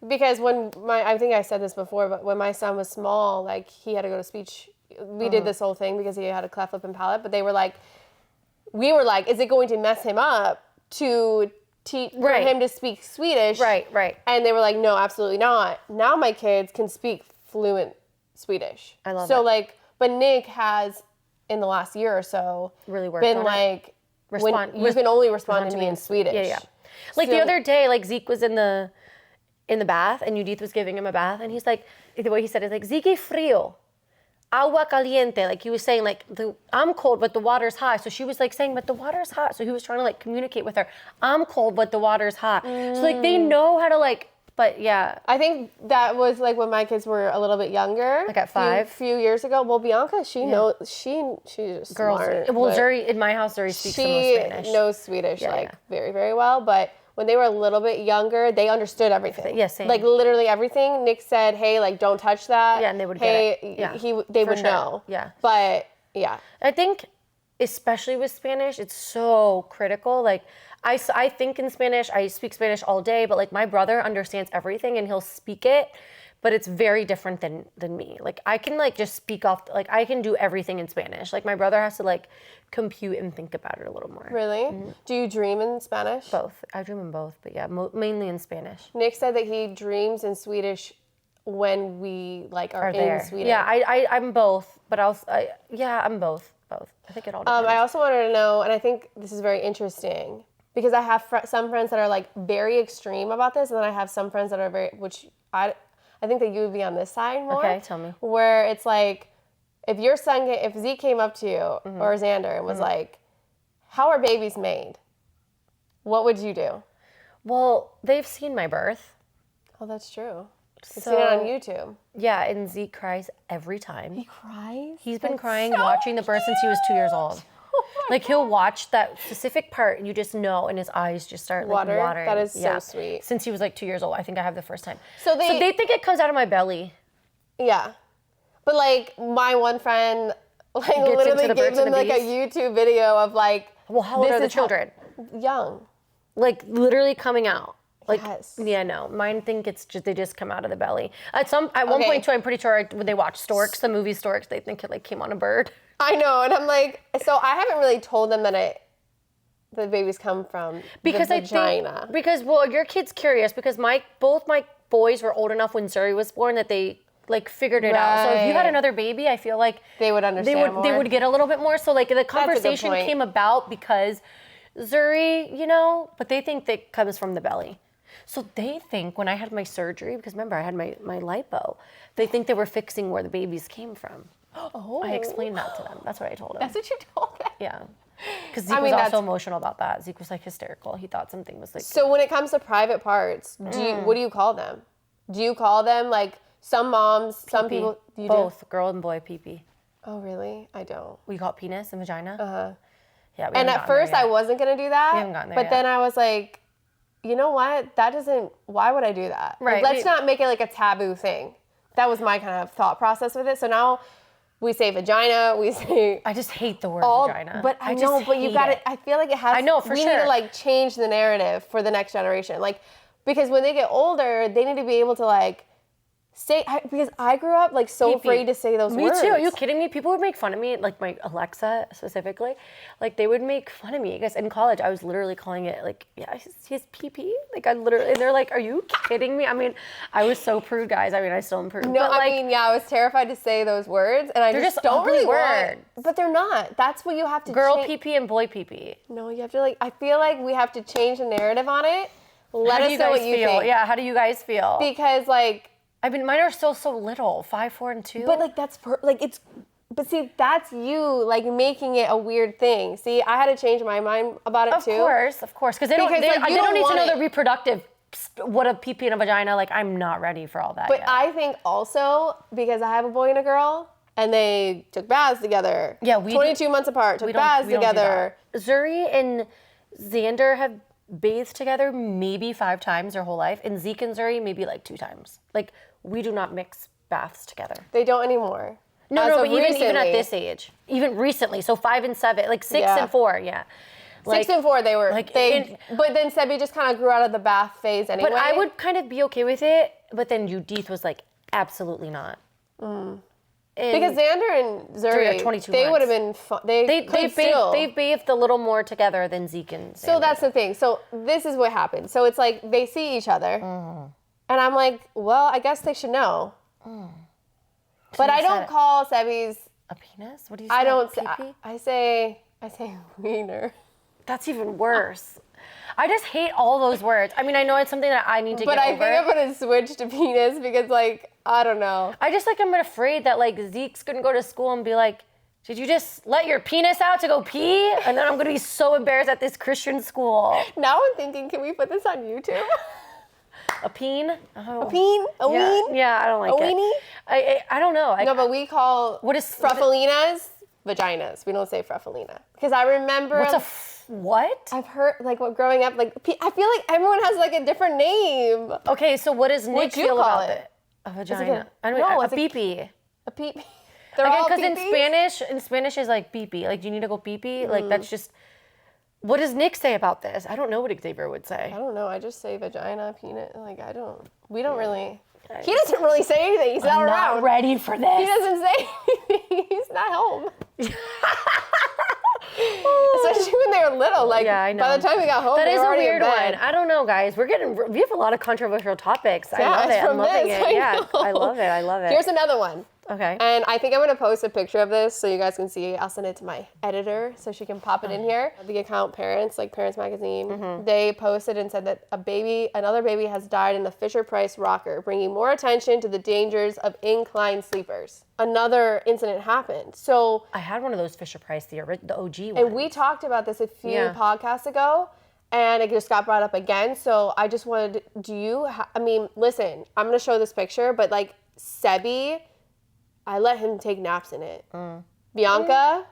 [SPEAKER 1] Because I think I said this before, but when my son was small, like he had to go to speech. We did this whole thing because he had a cleft lip and palate, but we were like, is it going to mess him up to for him to speak Swedish?
[SPEAKER 2] Right.
[SPEAKER 1] And they were like, no, absolutely not. Now my kids can speak fluent Swedish.
[SPEAKER 2] I love
[SPEAKER 1] so
[SPEAKER 2] that.
[SPEAKER 1] like, but Nick has in the last year or so
[SPEAKER 2] Really worked
[SPEAKER 1] been
[SPEAKER 2] on it.
[SPEAKER 1] like, you can only respond to me in Swedish.
[SPEAKER 2] Yeah. Like the other day, like Zeke was in the bath and Judith was giving him a bath and he's like, the way he said it is like, Zeke frio. agua caliente. Like he was saying, like I'm cold, but the water's hot. So she was like saying, but the water's hot. So he was trying to like communicate with her. I'm cold, but the water's hot. So like they know how to like. But yeah,
[SPEAKER 1] I think that was like when my kids were a little bit younger.
[SPEAKER 2] Like at 5?
[SPEAKER 1] Few years ago. Well, Bianca, she knows, she's
[SPEAKER 2] girls.
[SPEAKER 1] smart.
[SPEAKER 2] Well,
[SPEAKER 1] but
[SPEAKER 2] Zuri, in my house, Zuri speaks the most
[SPEAKER 1] she
[SPEAKER 2] Spanish.
[SPEAKER 1] knows Swedish very, very well. But when they were a little bit younger, they understood everything.
[SPEAKER 2] Yeah, same.
[SPEAKER 1] Like literally everything. Nick said, hey, like don't touch that.
[SPEAKER 2] Yeah, and they would
[SPEAKER 1] hey,
[SPEAKER 2] get it. Yeah,
[SPEAKER 1] they
[SPEAKER 2] for
[SPEAKER 1] would
[SPEAKER 2] sure.
[SPEAKER 1] know.
[SPEAKER 2] Yeah.
[SPEAKER 1] But yeah.
[SPEAKER 2] I think, especially with Spanish, it's so critical. Like, I think in Spanish, I speak Spanish all day, but like my brother understands everything and he'll speak it, but it's very different than me. Like I can like just speak off, like I can do everything in Spanish. Like my brother has to like compute and think about it a little more.
[SPEAKER 1] Really? Do you dream in Spanish?
[SPEAKER 2] Both. I dream in both, but yeah, mainly in Spanish.
[SPEAKER 1] Nick said that he dreams in Swedish when we like are in
[SPEAKER 2] there.
[SPEAKER 1] Sweden.
[SPEAKER 2] Yeah, I'm both, but I'm both. I think it all depends.
[SPEAKER 1] I also wanted to know, and I think this is very interesting, because I have some friends that are like very extreme about this, and then I have some friends that are which I think that you would be on this side more.
[SPEAKER 2] Okay, tell me.
[SPEAKER 1] Where it's like, if Zeke came up to you or Xander and was like, how are babies made? What would you do?
[SPEAKER 2] Well, they've seen my birth.
[SPEAKER 1] Oh, that's true. I've seen it on YouTube.
[SPEAKER 2] Yeah, and Zeke cries every time.
[SPEAKER 1] He cries?
[SPEAKER 2] He's been crying watching the birth since he was 2 years old. Like he'll watch that specific part and you just know, and his eyes just start like watering.
[SPEAKER 1] That is so sweet.
[SPEAKER 2] Since he was like 2 years old. I think I have the first time.
[SPEAKER 1] So
[SPEAKER 2] they think it comes out of my belly.
[SPEAKER 1] Yeah. But like my one friend like
[SPEAKER 2] Gets into
[SPEAKER 1] literally
[SPEAKER 2] the
[SPEAKER 1] gave
[SPEAKER 2] birds and
[SPEAKER 1] them
[SPEAKER 2] the
[SPEAKER 1] like a
[SPEAKER 2] bees?
[SPEAKER 1] YouTube video of like,
[SPEAKER 2] Well, how old are the children?
[SPEAKER 1] young.
[SPEAKER 2] Like literally coming out. Like,
[SPEAKER 1] Yes.
[SPEAKER 2] yeah, no. Mine think it's just, they just come out of the belly. At one point too, I'm pretty sure when they watch Storks, the movie Storks, they think it like came on a bird.
[SPEAKER 1] I know, and I'm like, so I haven't really told them that the babies come from
[SPEAKER 2] Because
[SPEAKER 1] the
[SPEAKER 2] I
[SPEAKER 1] vagina.
[SPEAKER 2] think, well, your kid's curious because both my boys were old enough when Zuri was born that they like figured it out. So if you had
[SPEAKER 1] Right.
[SPEAKER 2] another baby, I feel like
[SPEAKER 1] They would understand
[SPEAKER 2] They
[SPEAKER 1] more.
[SPEAKER 2] would get a little bit more. So like the conversation
[SPEAKER 1] point.
[SPEAKER 2] came about because Zuri, but they think that comes from the belly. So they think when I had my surgery, because remember I had my lipo, they think they were fixing where the babies came from.
[SPEAKER 1] Oh.
[SPEAKER 2] I explained that to them. That's what I told them.
[SPEAKER 1] That's what you told them.
[SPEAKER 2] Yeah. Because Zeke was also emotional about that. Zeke was like hysterical. He thought something was like.
[SPEAKER 1] So when it comes to private parts, what do you call them? Do you call them like some moms, some people? You
[SPEAKER 2] Both, girl and boy pee-pee.
[SPEAKER 1] Oh, really? I don't.
[SPEAKER 2] We call it penis and vagina.
[SPEAKER 1] Uh-huh.
[SPEAKER 2] Yeah.
[SPEAKER 1] And at first I wasn't going to do that.
[SPEAKER 2] We haven't gotten there
[SPEAKER 1] But
[SPEAKER 2] yet.
[SPEAKER 1] then I was like, you know what? Why would I do that?
[SPEAKER 2] Right.
[SPEAKER 1] Like, let's not make it like a taboo thing. That was my kind of thought process with it. So now we say vagina, we say
[SPEAKER 2] I just hate the word vagina.
[SPEAKER 1] But I know, but you got to I feel like it has
[SPEAKER 2] I know, for
[SPEAKER 1] we
[SPEAKER 2] sure.
[SPEAKER 1] need to like change the narrative for the next generation. Like, because when they get older, they need to be able to like say, because I grew up like so
[SPEAKER 2] Pee-pee.
[SPEAKER 1] afraid to say those words.
[SPEAKER 2] Me too. Are you kidding me? People would make fun of me, like my Alexa specifically. Like they would make fun of me. Because in college, I was literally calling it like, yeah, he's pee-pee. Like I literally, and they're like, are you kidding me? I mean, I was so prude, guys. I mean, I still am prude.
[SPEAKER 1] No,
[SPEAKER 2] but, like,
[SPEAKER 1] I mean, yeah, I was terrified to say those words, and I
[SPEAKER 2] They're
[SPEAKER 1] just
[SPEAKER 2] just
[SPEAKER 1] don't
[SPEAKER 2] ugly
[SPEAKER 1] really
[SPEAKER 2] words.
[SPEAKER 1] But they're not. That's what you have to
[SPEAKER 2] girl
[SPEAKER 1] change.
[SPEAKER 2] pee-pee and boy pee-pee.
[SPEAKER 1] No, you have to like. I feel like we have to change the narrative on it. Let
[SPEAKER 2] How
[SPEAKER 1] us
[SPEAKER 2] do you
[SPEAKER 1] know
[SPEAKER 2] guys
[SPEAKER 1] what you
[SPEAKER 2] feel?
[SPEAKER 1] think.
[SPEAKER 2] Yeah, how do you guys feel?
[SPEAKER 1] Because like,
[SPEAKER 2] I mean, mine are still so little, 5, 4, and 2.
[SPEAKER 1] but like that's it's. But see, that's you like making it a weird thing. See, I had to change my mind about it too.
[SPEAKER 2] Of course, because they don't
[SPEAKER 1] like,
[SPEAKER 2] they
[SPEAKER 1] you
[SPEAKER 2] don't
[SPEAKER 1] don't
[SPEAKER 2] need to
[SPEAKER 1] want
[SPEAKER 2] know
[SPEAKER 1] it.
[SPEAKER 2] the reproductive. What a pee-pee and a vagina. Like I'm not ready for all that.
[SPEAKER 1] But
[SPEAKER 2] yet.
[SPEAKER 1] I think also because I have a boy and a girl, and they took baths together.
[SPEAKER 2] Yeah,
[SPEAKER 1] 22 months apart, took baths
[SPEAKER 2] we don't do
[SPEAKER 1] together.
[SPEAKER 2] that. Zuri and Xander have bathed together maybe 5 times their whole life, and Zeke and Zuri maybe like 2 times. Like we do not mix baths together.
[SPEAKER 1] They don't anymore.
[SPEAKER 2] No,
[SPEAKER 1] As
[SPEAKER 2] but
[SPEAKER 1] of
[SPEAKER 2] even at
[SPEAKER 1] recently.
[SPEAKER 2] this age, even recently, so 5 and 7, like 6
[SPEAKER 1] Yeah.
[SPEAKER 2] and 4, yeah.
[SPEAKER 1] 6 and 4, they were
[SPEAKER 2] like,
[SPEAKER 1] but then Sebi just kind of grew out of the bath phase anyway.
[SPEAKER 2] But I would kind of be okay with it. But then Judith was like, absolutely not.
[SPEAKER 1] because Xander and Zuri,
[SPEAKER 2] 22
[SPEAKER 1] they
[SPEAKER 2] months.
[SPEAKER 1] would have been fun.
[SPEAKER 2] They've bathed a little more together than Zeke and Xander.
[SPEAKER 1] So that's the thing. So this is what happened. So it's like they see each other, and I'm like, well, I guess they should know. But I don't call Sebi's.
[SPEAKER 2] a penis. What do you say?
[SPEAKER 1] I don't say.
[SPEAKER 2] Pee-pee?
[SPEAKER 1] I say wiener.
[SPEAKER 2] That's even worse. I just hate all those words. I mean, I know it's something that I need to
[SPEAKER 1] But
[SPEAKER 2] get
[SPEAKER 1] I
[SPEAKER 2] over.
[SPEAKER 1] think I'm gonna switch to penis because, like, I don't know.
[SPEAKER 2] I just, like, I'm afraid that, like, Zeke's gonna go to school and be like, did you just let your penis out to go pee? And then I'm gonna be so embarrassed at this Christian school.
[SPEAKER 1] Now I'm thinking, can we put this on YouTube?
[SPEAKER 2] A peen? Oh.
[SPEAKER 1] A peen? A ween?
[SPEAKER 2] Yeah, I don't like
[SPEAKER 1] A
[SPEAKER 2] it.
[SPEAKER 1] weenie?
[SPEAKER 2] I don't know.
[SPEAKER 1] No, but we call
[SPEAKER 2] What is-
[SPEAKER 1] fruffalinas vaginas. We don't say fruffalina. Because I remember...
[SPEAKER 2] What's what?
[SPEAKER 1] I've heard, like, growing up, like, I feel like everyone has, like, a different name.
[SPEAKER 2] Okay, so what does Nick
[SPEAKER 1] What'd you
[SPEAKER 2] feel
[SPEAKER 1] call
[SPEAKER 2] about
[SPEAKER 1] it?
[SPEAKER 2] it? A vagina. I don't
[SPEAKER 1] No,
[SPEAKER 2] know. A
[SPEAKER 1] it's a-
[SPEAKER 2] pee-pee.
[SPEAKER 1] A peep. They're all
[SPEAKER 2] Because in
[SPEAKER 1] peepees?
[SPEAKER 2] Spanish is like pee-pee. Like, do you need to go pee-pee? Like, that's just... What does Nick say about this? I don't know what Xavier would say.
[SPEAKER 1] I don't know. I just say vagina, penis. Like, we don't really... He doesn't really say anything. He's not
[SPEAKER 2] I'm
[SPEAKER 1] around.
[SPEAKER 2] not ready for this.
[SPEAKER 1] He doesn't say anything. He's not home. Especially when they were little. Like,
[SPEAKER 2] Yeah, I know.
[SPEAKER 1] by the time we got home,
[SPEAKER 2] That
[SPEAKER 1] they
[SPEAKER 2] is
[SPEAKER 1] were
[SPEAKER 2] a
[SPEAKER 1] already
[SPEAKER 2] weird
[SPEAKER 1] in bed.
[SPEAKER 2] one. I don't know, guys. We have a lot of controversial topics. I
[SPEAKER 1] Yeah,
[SPEAKER 2] love
[SPEAKER 1] it's
[SPEAKER 2] it. I'm
[SPEAKER 1] from
[SPEAKER 2] loving
[SPEAKER 1] this.
[SPEAKER 2] it.
[SPEAKER 1] I
[SPEAKER 2] Yeah,
[SPEAKER 1] know.
[SPEAKER 2] I love it. I love it.
[SPEAKER 1] Here's another one.
[SPEAKER 2] Okay.
[SPEAKER 1] And I think I'm gonna post a picture of this so you guys can see. I'll send it to my editor so she can pop it in here. The account Parents, like Parents Magazine, they posted and said that another baby has died in a Fisher-Price rocker, bringing more attention to the dangers of inclined sleepers. Another incident happened. So,
[SPEAKER 2] I had one of those Fisher-Price, the OG one.
[SPEAKER 1] and we talked about this a few
[SPEAKER 2] Yeah.
[SPEAKER 1] podcasts ago, and it just got brought up again. So I just wanted, listen, I'm gonna show this picture, but like Sebi, I let him take naps in it. Bianca,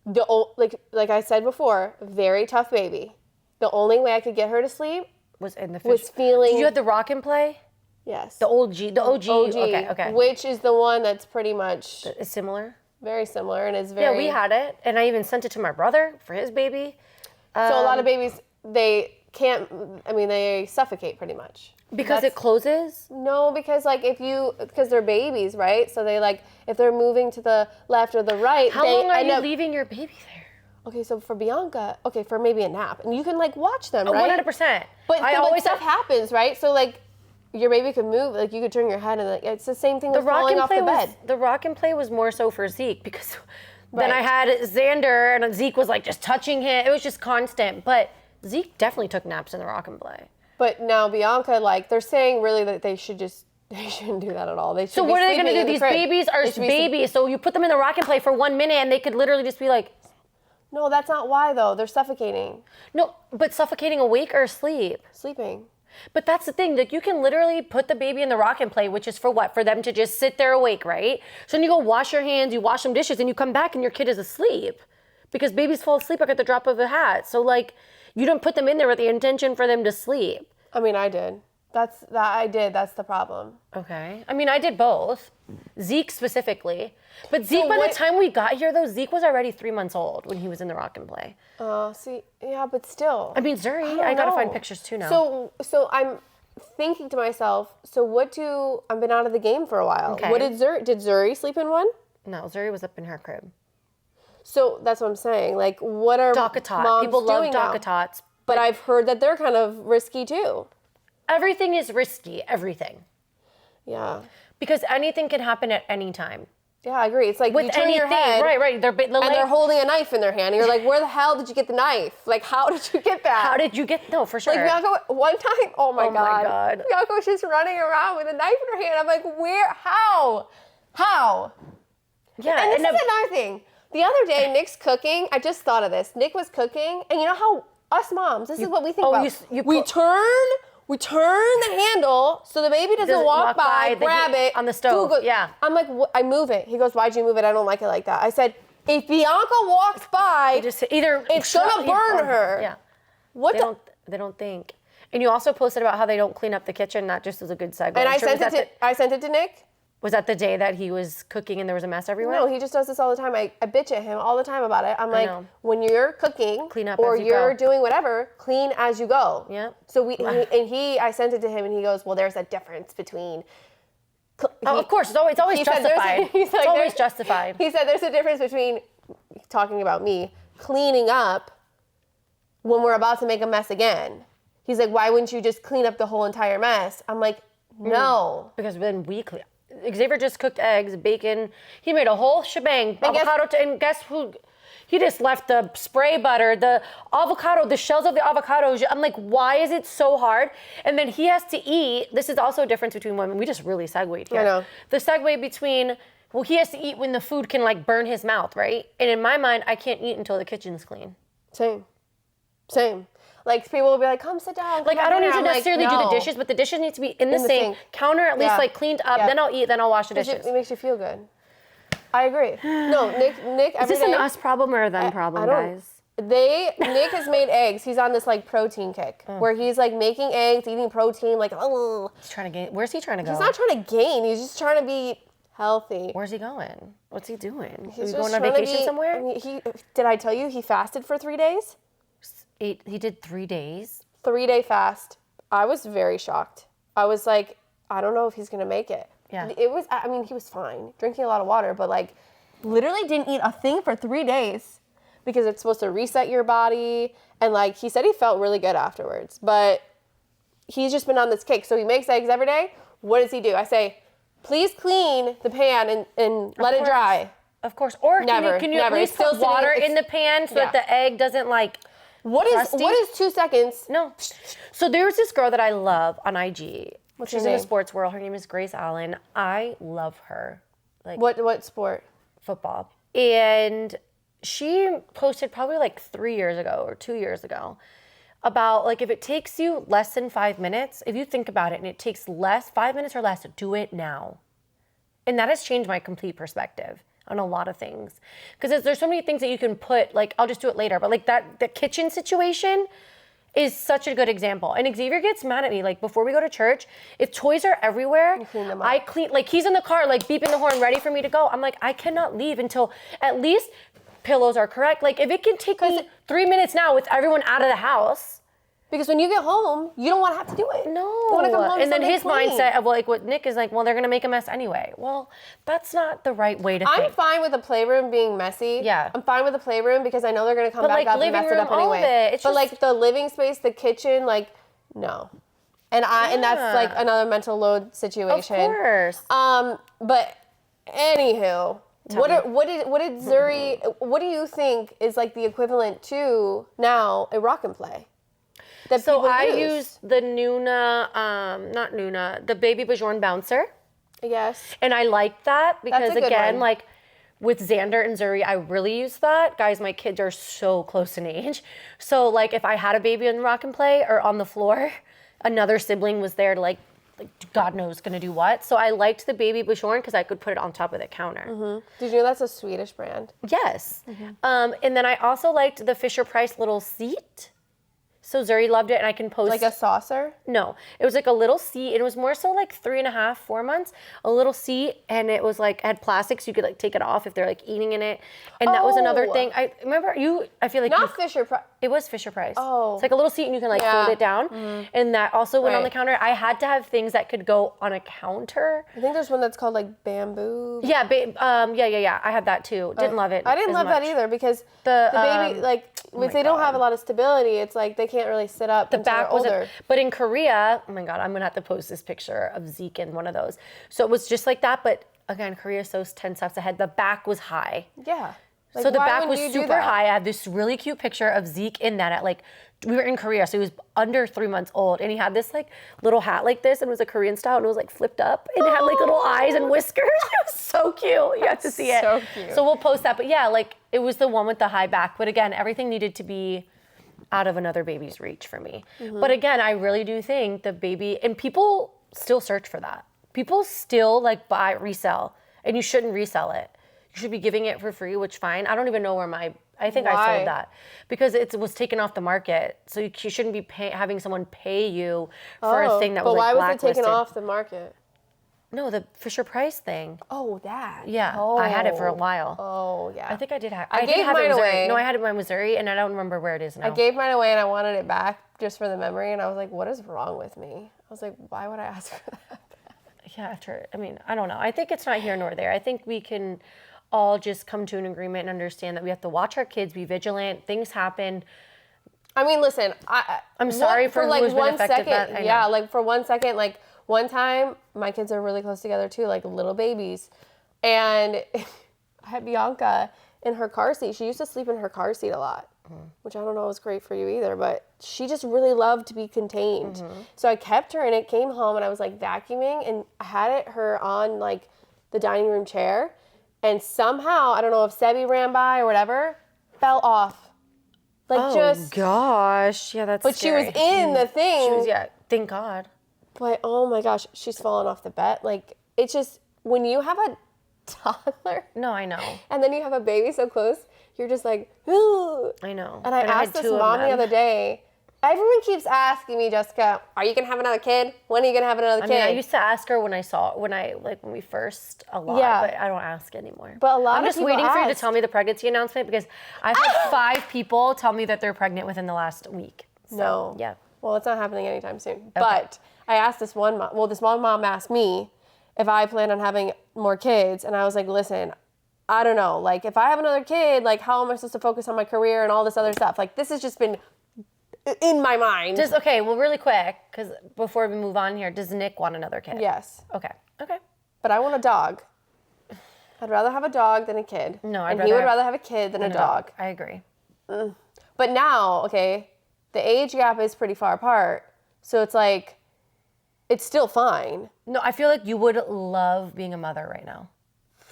[SPEAKER 1] like I said before, very tough baby. The only way I could get her to sleep
[SPEAKER 2] was in the
[SPEAKER 1] was
[SPEAKER 2] Fisher.
[SPEAKER 1] feeling.
[SPEAKER 2] Did you have the rock and play?
[SPEAKER 1] Yes.
[SPEAKER 2] The OG. Okay.
[SPEAKER 1] Which is the one that's pretty much
[SPEAKER 2] It's similar.
[SPEAKER 1] very similar and is
[SPEAKER 2] Yeah,
[SPEAKER 1] very.
[SPEAKER 2] we had it, and I even sent it to my brother for his baby.
[SPEAKER 1] So a lot of babies, they can't. I mean, they suffocate pretty much.
[SPEAKER 2] Because it closes?
[SPEAKER 1] No, because like because they're babies, right? So they like if they're moving to the left or the right.
[SPEAKER 2] How
[SPEAKER 1] they
[SPEAKER 2] long are
[SPEAKER 1] end
[SPEAKER 2] you
[SPEAKER 1] up,
[SPEAKER 2] leaving your baby there?
[SPEAKER 1] Okay, so for Bianca, for maybe a nap, and you can like watch them, right?
[SPEAKER 2] 100%.
[SPEAKER 1] But
[SPEAKER 2] I
[SPEAKER 1] so,
[SPEAKER 2] always
[SPEAKER 1] stuff happens, right? So like your baby could move, like you could turn your head, and like it's the same thing
[SPEAKER 2] the
[SPEAKER 1] with
[SPEAKER 2] rock
[SPEAKER 1] falling
[SPEAKER 2] and
[SPEAKER 1] off
[SPEAKER 2] play
[SPEAKER 1] the bed.
[SPEAKER 2] the rock and play was more so for Zeke because then
[SPEAKER 1] Right.
[SPEAKER 2] I had Xander and Zeke was like just touching him. It was just constant. But Zeke definitely took naps in the rock and play.
[SPEAKER 1] But now Bianca, like they're saying really that they shouldn't do that at all. They should
[SPEAKER 2] So
[SPEAKER 1] be
[SPEAKER 2] what are they going to
[SPEAKER 1] sleeping
[SPEAKER 2] do?
[SPEAKER 1] in the
[SPEAKER 2] These
[SPEAKER 1] crib.
[SPEAKER 2] babies are
[SPEAKER 1] They should be
[SPEAKER 2] babies. So you put them in the rock and play for 1 minute and they could literally just be like,
[SPEAKER 1] No, that's not why though. They're suffocating,
[SPEAKER 2] no, but suffocating awake or asleep.
[SPEAKER 1] sleeping.
[SPEAKER 2] But that's the thing, like you can literally put the baby in the rock and play, which is for what? For them to just sit there awake, right? So then you go wash your hands, you wash some dishes, and you come back and your kid is asleep. Because babies fall asleep like at the drop of a hat. So like, you don't put them in there with the intention for them to sleep.
[SPEAKER 1] I mean, I did. That's the problem.
[SPEAKER 2] Okay. I mean, I did both. Zeke specifically. But Zeke, by the time we got here though, Zeke was already 3 months old when he was in the rock and play.
[SPEAKER 1] See, yeah, but still.
[SPEAKER 2] I mean, Zuri, I gotta find pictures too now.
[SPEAKER 1] So I'm thinking to myself, I've been out of the game for a while.
[SPEAKER 2] Okay.
[SPEAKER 1] What did Zuri sleep in one?
[SPEAKER 2] No, Zuri was up in her crib.
[SPEAKER 1] So that's what I'm saying. Like, what are
[SPEAKER 2] Dock-a-tot.
[SPEAKER 1] moms
[SPEAKER 2] People love
[SPEAKER 1] doing now?
[SPEAKER 2] dock-a-tots.
[SPEAKER 1] But I've heard that they're kind of risky too.
[SPEAKER 2] Everything is risky, everything.
[SPEAKER 1] Yeah.
[SPEAKER 2] Because anything can happen at any time.
[SPEAKER 1] Yeah, I agree. It's like
[SPEAKER 2] With
[SPEAKER 1] you turn
[SPEAKER 2] anything,
[SPEAKER 1] your head,
[SPEAKER 2] right.
[SPEAKER 1] they're holding a knife in their hand. And you're like, where the hell did you get the knife? Like, how did you get that?
[SPEAKER 2] How did you get? No, for sure.
[SPEAKER 1] Like Bianca, one time, oh my
[SPEAKER 2] my God.
[SPEAKER 1] Bianca was just running around with a knife in her hand. I'm like, where? How?
[SPEAKER 2] Yeah,
[SPEAKER 1] And this is another thing. The other day, Nick's cooking. I just thought of this. Nick was cooking, and you know how us moms, this is what we think about. We turn the handle so the baby doesn't walk by, grab it
[SPEAKER 2] on the stove.
[SPEAKER 1] food goes-
[SPEAKER 2] Yeah.
[SPEAKER 1] I'm like, I move it. He goes, why'd you move it? I don't like it like that. I said, if Bianca walks by,
[SPEAKER 2] just either
[SPEAKER 1] it's gonna burn her.
[SPEAKER 2] Yeah.
[SPEAKER 1] What
[SPEAKER 2] They don't think. And you also posted about how they don't clean up the kitchen, not just as a good segue.
[SPEAKER 1] And I
[SPEAKER 2] I'm sure-
[SPEAKER 1] sent it to Nick.
[SPEAKER 2] Was that the day that he was cooking and there was a mess everywhere?
[SPEAKER 1] No, he just does this all the time. I bitch at him all the time about it. I'm like,
[SPEAKER 2] know.
[SPEAKER 1] when you're cooking
[SPEAKER 2] Clean up
[SPEAKER 1] or
[SPEAKER 2] as you
[SPEAKER 1] you're
[SPEAKER 2] go.
[SPEAKER 1] doing whatever, clean as you go.
[SPEAKER 2] Yep.
[SPEAKER 1] So I sent it to him and he goes, well, there's a difference between.
[SPEAKER 2] Of course, it's always
[SPEAKER 1] He said there's-
[SPEAKER 2] justified.
[SPEAKER 1] he's like,
[SPEAKER 2] It's always
[SPEAKER 1] there's-
[SPEAKER 2] justified.
[SPEAKER 1] He said there's a difference between, talking about me, cleaning up when we're about to make a mess again. He's like, why wouldn't you just clean up the whole entire mess? I'm like, no.
[SPEAKER 2] Because then we clean. Xavier just cooked eggs, bacon. He made a whole shebang.
[SPEAKER 1] And
[SPEAKER 2] Avocado and guess who? He just left the spray butter, the avocado, the shells of the avocados. I'm like, why is it so hard? And then he has to eat. This is also a difference between women. We just really segued here.
[SPEAKER 1] I know.
[SPEAKER 2] The segue between, well, he has to eat when the food can like burn his mouth, right? And in my mind, I can't eat until the kitchen's clean.
[SPEAKER 1] Same. Like people will be like, come sit down.
[SPEAKER 2] Like I don't need to
[SPEAKER 1] I'm
[SPEAKER 2] necessarily
[SPEAKER 1] like,
[SPEAKER 2] do the
[SPEAKER 1] no.
[SPEAKER 2] dishes, but the dishes need to be in the sink, counter at least
[SPEAKER 1] Yeah.
[SPEAKER 2] like cleaned up,
[SPEAKER 1] Yeah.
[SPEAKER 2] then I'll eat, then I'll wash the dishes.
[SPEAKER 1] It makes you feel good. I agree. No, Nick
[SPEAKER 2] Is this an us problem or a them problem, guys?
[SPEAKER 1] Nick has made eggs. He's on this like protein kick where he's like making eggs, eating protein, like, oh.
[SPEAKER 2] He's trying to gain. Where's he trying to go?
[SPEAKER 1] He's not trying to gain. He's just trying to be healthy.
[SPEAKER 2] Where's he going? What's he doing?
[SPEAKER 1] He's
[SPEAKER 2] Is he
[SPEAKER 1] just
[SPEAKER 2] going on
[SPEAKER 1] trying to
[SPEAKER 2] vacation
[SPEAKER 1] be-
[SPEAKER 2] somewhere?
[SPEAKER 1] Did I tell you he fasted for 3 days?
[SPEAKER 2] He did 3 days.
[SPEAKER 1] 3-day fast. I was very shocked. I was like, I don't know if he's gonna make it.
[SPEAKER 2] Yeah.
[SPEAKER 1] I mean, he was fine, drinking a lot of water, but like, literally didn't eat a thing for 3 days because it's supposed to reset your body. And like, he said he felt really good afterwards, but he's just been on this kick. So he makes eggs every day. What does he do? I say, please clean the pan and let it dry.
[SPEAKER 2] Of course. Or
[SPEAKER 1] Never,
[SPEAKER 2] can you
[SPEAKER 1] never.
[SPEAKER 2] at least
[SPEAKER 1] It's still
[SPEAKER 2] put water
[SPEAKER 1] sitting-
[SPEAKER 2] in the pan so
[SPEAKER 1] yeah.
[SPEAKER 2] that the egg doesn't like
[SPEAKER 1] What
[SPEAKER 2] crusty?
[SPEAKER 1] is 2 seconds?
[SPEAKER 2] No. So there's this girl that I love on IG.
[SPEAKER 1] What's
[SPEAKER 2] She's
[SPEAKER 1] her
[SPEAKER 2] in the
[SPEAKER 1] name?
[SPEAKER 2] sports world. Her name is Grace Allen. I love her. Like
[SPEAKER 1] What sport?
[SPEAKER 2] football. And she posted probably like 3 years ago or 2 years ago about like if it takes you less than 5 minutes, if you think about it and it takes 5 minutes or less, do it now. And that has changed my complete perspective on a lot of things. Because there's so many things that you can put, like, I'll just do it later. But like the kitchen situation is such a good example. And Xavier gets mad at me, like before we go to church, if toys are everywhere,
[SPEAKER 1] clean them up.
[SPEAKER 2] I clean, like he's in the car, like beeping the horn, ready for me to go. I'm like, I cannot leave until at least pillows are correct. Like if it can take me 3 minutes now with everyone out of the house.
[SPEAKER 1] Because when you get home, you don't want to have to do it.
[SPEAKER 2] No.
[SPEAKER 1] You want to come home to
[SPEAKER 2] and then
[SPEAKER 1] something
[SPEAKER 2] his
[SPEAKER 1] clean.
[SPEAKER 2] mindset of like what Nick is like, well, they're gonna make a mess anyway. Well, that's not the right way to
[SPEAKER 1] I'm
[SPEAKER 2] think.
[SPEAKER 1] fine with the playroom being messy.
[SPEAKER 2] Yeah.
[SPEAKER 1] I'm fine with the playroom because I know they're gonna come
[SPEAKER 2] But,
[SPEAKER 1] back
[SPEAKER 2] like,
[SPEAKER 1] up and
[SPEAKER 2] living
[SPEAKER 1] mess it
[SPEAKER 2] room,
[SPEAKER 1] up
[SPEAKER 2] all of
[SPEAKER 1] anyway.
[SPEAKER 2] it, it's
[SPEAKER 1] but
[SPEAKER 2] just-
[SPEAKER 1] like the living space, the kitchen, like no. And that's like another mental load situation.
[SPEAKER 2] Of course.
[SPEAKER 1] But anywho, what did Zuri? What do you think is like the equivalent to now a rock and play? That
[SPEAKER 2] So
[SPEAKER 1] people
[SPEAKER 2] I
[SPEAKER 1] use?
[SPEAKER 2] use the Nuna, not Nuna, the Baby Bajorn bouncer.
[SPEAKER 1] Yes.
[SPEAKER 2] And I like that because
[SPEAKER 1] a good
[SPEAKER 2] again,
[SPEAKER 1] one.
[SPEAKER 2] like with Xander and Zuri, I really use that. Guys, my kids are so close in age. So like if I had a baby in rock and play or on the floor, another sibling was there to like God knows gonna do what. So I liked the Baby Bajorn because I could put it on top of the counter.
[SPEAKER 1] Did you know that's a Swedish brand?
[SPEAKER 2] Yes. And then I also liked the Fisher Price little seat. So Zuri loved it, and I can post.
[SPEAKER 1] Like a saucer?
[SPEAKER 2] No, it was like a little seat. It was more so like 3.5, 4 months. A little seat, and it was like had plastic, so you could like take it off if they're like eating in it. And that was another
[SPEAKER 1] Oh.
[SPEAKER 2] thing. I remember you. I feel like
[SPEAKER 1] Not Fisher Price.
[SPEAKER 2] it was Fisher Price.
[SPEAKER 1] Oh.
[SPEAKER 2] It's like a little seat, and you can like
[SPEAKER 1] Yeah.
[SPEAKER 2] fold it down. And that also went on the
[SPEAKER 1] Right.
[SPEAKER 2] counter. I had to have things that could go on a counter.
[SPEAKER 1] I think there's one that's called like bamboo.
[SPEAKER 2] Yeah, yeah. I had that too. Didn't love it.
[SPEAKER 1] I didn't
[SPEAKER 2] as
[SPEAKER 1] love that
[SPEAKER 2] much.
[SPEAKER 1] either because
[SPEAKER 2] The,
[SPEAKER 1] the baby, like, if
[SPEAKER 2] my
[SPEAKER 1] they don't have
[SPEAKER 2] God.
[SPEAKER 1] a lot of stability, it's like they can't really sit up
[SPEAKER 2] The
[SPEAKER 1] until
[SPEAKER 2] back
[SPEAKER 1] they're
[SPEAKER 2] was
[SPEAKER 1] older.
[SPEAKER 2] but in Korea, oh my God, I'm gonna have to post this picture of Zeke in one of those. So it was just like that, but again, Korea's so 10 steps ahead. The back was high.
[SPEAKER 1] Yeah. Like,
[SPEAKER 2] So the
[SPEAKER 1] why
[SPEAKER 2] back
[SPEAKER 1] wouldn't
[SPEAKER 2] was
[SPEAKER 1] you do
[SPEAKER 2] super
[SPEAKER 1] that?
[SPEAKER 2] high. I have this really cute picture of Zeke in that at like, we were in Korea, so he was under 3 months old, and he had this like little hat like this, and it was a Korean style, and it was like flipped up, and it had like little eyes and whiskers. It was so cute. You have to see it.
[SPEAKER 1] so cute.
[SPEAKER 2] So we'll post that. But yeah, like it was the one with the high back. But again, everything needed to be out of another baby's reach for me. But again, I really do think the baby, and people still search for that. People still like buy, resell, and you shouldn't resell it. You should be giving it for free, which fine. I don't even know where I think I
[SPEAKER 1] Why?
[SPEAKER 2] sold that because it was taken off the market. So you shouldn't be having someone pay you for a thing that was
[SPEAKER 1] But
[SPEAKER 2] like
[SPEAKER 1] why was it
[SPEAKER 2] blacklisted.
[SPEAKER 1] taken off the market?
[SPEAKER 2] No, the Fisher Price thing.
[SPEAKER 1] Oh, that.
[SPEAKER 2] Yeah, I had it for a while.
[SPEAKER 1] Oh, yeah.
[SPEAKER 2] I think I did have.
[SPEAKER 1] I
[SPEAKER 2] did
[SPEAKER 1] gave
[SPEAKER 2] have it in
[SPEAKER 1] mine
[SPEAKER 2] Missouri.
[SPEAKER 1] away.
[SPEAKER 2] No, I had it in Missouri, and I don't remember where it is now.
[SPEAKER 1] I gave mine away and I wanted it back just for the memory, and I was like, what is wrong with me? I was like, why would I ask for that?
[SPEAKER 2] Yeah, I don't know. I think it's not here nor there. I think we can all just come to an agreement and understand that we have to watch our kids, be vigilant. Things happen.
[SPEAKER 1] I mean, listen,
[SPEAKER 2] I'm sorry for
[SPEAKER 1] like
[SPEAKER 2] who's been
[SPEAKER 1] one
[SPEAKER 2] affected
[SPEAKER 1] second.
[SPEAKER 2] that- I
[SPEAKER 1] Yeah,
[SPEAKER 2] know.
[SPEAKER 1] like for 1 second, like one time, my kids are really close together too, like little babies, and I had Bianca, in her car seat. She used to sleep in her car seat a lot, which I don't know is great for you either, but she just really loved to be contained. So I kept her, and it came home, and I was like vacuuming, and I had her on like the dining room chair, and somehow, I don't know if Sebi ran by or whatever, fell off. Like just.
[SPEAKER 2] Gosh. Yeah, that's
[SPEAKER 1] But
[SPEAKER 2] scary.
[SPEAKER 1] she was in the thing.
[SPEAKER 2] She was, yeah, thank God.
[SPEAKER 1] But oh my gosh, she's fallen off the bed. Like, it's just, when you have a toddler.
[SPEAKER 2] No, I know.
[SPEAKER 1] And then you have a baby so close, you're just like, ooh.
[SPEAKER 2] I know.
[SPEAKER 1] And I asked this mom the other day, everyone keeps asking me, Jessica, are you going to have another kid? When are you going to have another kid?
[SPEAKER 2] I used to ask her when we first, a lot, but I don't ask anymore.
[SPEAKER 1] But a lot
[SPEAKER 2] I'm
[SPEAKER 1] of
[SPEAKER 2] just
[SPEAKER 1] people
[SPEAKER 2] waiting for you to
[SPEAKER 1] ask.
[SPEAKER 2] tell me the pregnancy announcement because I've had 5 people tell me that they're pregnant within the last week. So,
[SPEAKER 1] No.
[SPEAKER 2] Yeah.
[SPEAKER 1] Well, it's not happening anytime soon. But I asked this one mom, this one mom asked me if I plan on having more kids. And I was like, listen, I don't know. Like, if I have another kid, like, how am I supposed to focus on my career and all this other stuff? Like, this has just been in my mind.
[SPEAKER 2] Really quick, because before we move on here, does Nick want another kid?
[SPEAKER 1] Yes.
[SPEAKER 2] Okay.
[SPEAKER 1] But I want a dog. I'd rather have a dog than a kid.
[SPEAKER 2] No,
[SPEAKER 1] and he would rather have a kid than a dog.
[SPEAKER 2] I agree.
[SPEAKER 1] But now, okay, the age gap is pretty far apart. So it's like, it's still fine.
[SPEAKER 2] No, I feel like you would love being a mother right now